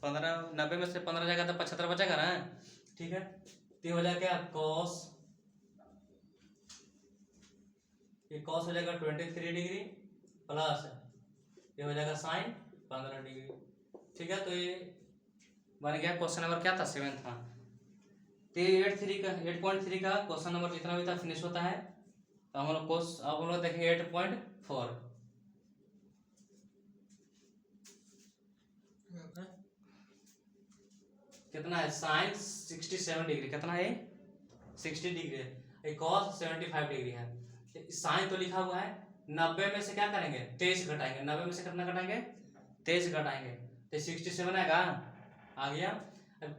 15 90 में से 15 जाएगा तो 75 बचेगा ना, ठीक है। तो हो जाएगा क्या कॉस, ये कॉस हो जाएगा 23 डिग्री प्लस ये हो जाएगा साइन 15 डिग्री, ठीक है। तो ये बन गया क्वेश्चन नंबर क्या था 7 था। तो 8.3 का क्वेश्चन नंबर जितना भी था फिनिश होता है। तो हम लोग अब हम लोग देखेंगे 8.4, कितना है साइन 67 डिग्री, कितना है 60 डिग्री है, कॉस 75 डिग्री है, साइन तो लिखा हुआ है, 90 में से क्या करेंगे 23 घटाएंगे, 90 में से कितना घटाएंगे 23 घटाएंगे, तो 67 आएगा आ गया। अब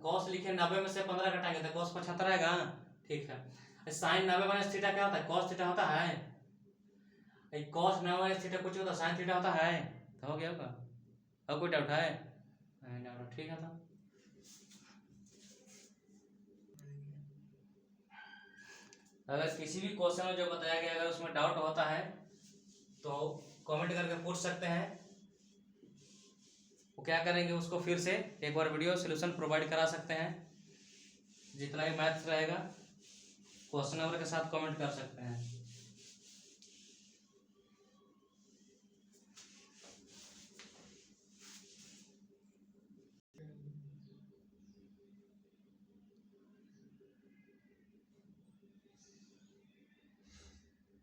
कॉस लिखे 90 में से 15 घटाएंगे तो कॉस 75 आएगा, ठीक है। साइन 90 माइनस थीटा क्या होता है कॉस थीटा होता है, कॉस 90 माइनस थीटा कुछ होता है साइन थीटा होता है, तो हो गया होगा। अब कोई डाउट है, ठीक है। तो अगर किसी भी क्वेश्चन में जो बताया गया अगर उसमें डाउट होता है तो कमेंट करके पूछ सकते हैं, वो क्या करेंगे उसको फिर से एक बार वीडियो सॉल्यूशन प्रोवाइड करा सकते हैं, जितना भी मैथ्स रहेगा क्वेश्चन नंबर के साथ कमेंट कर सकते हैं।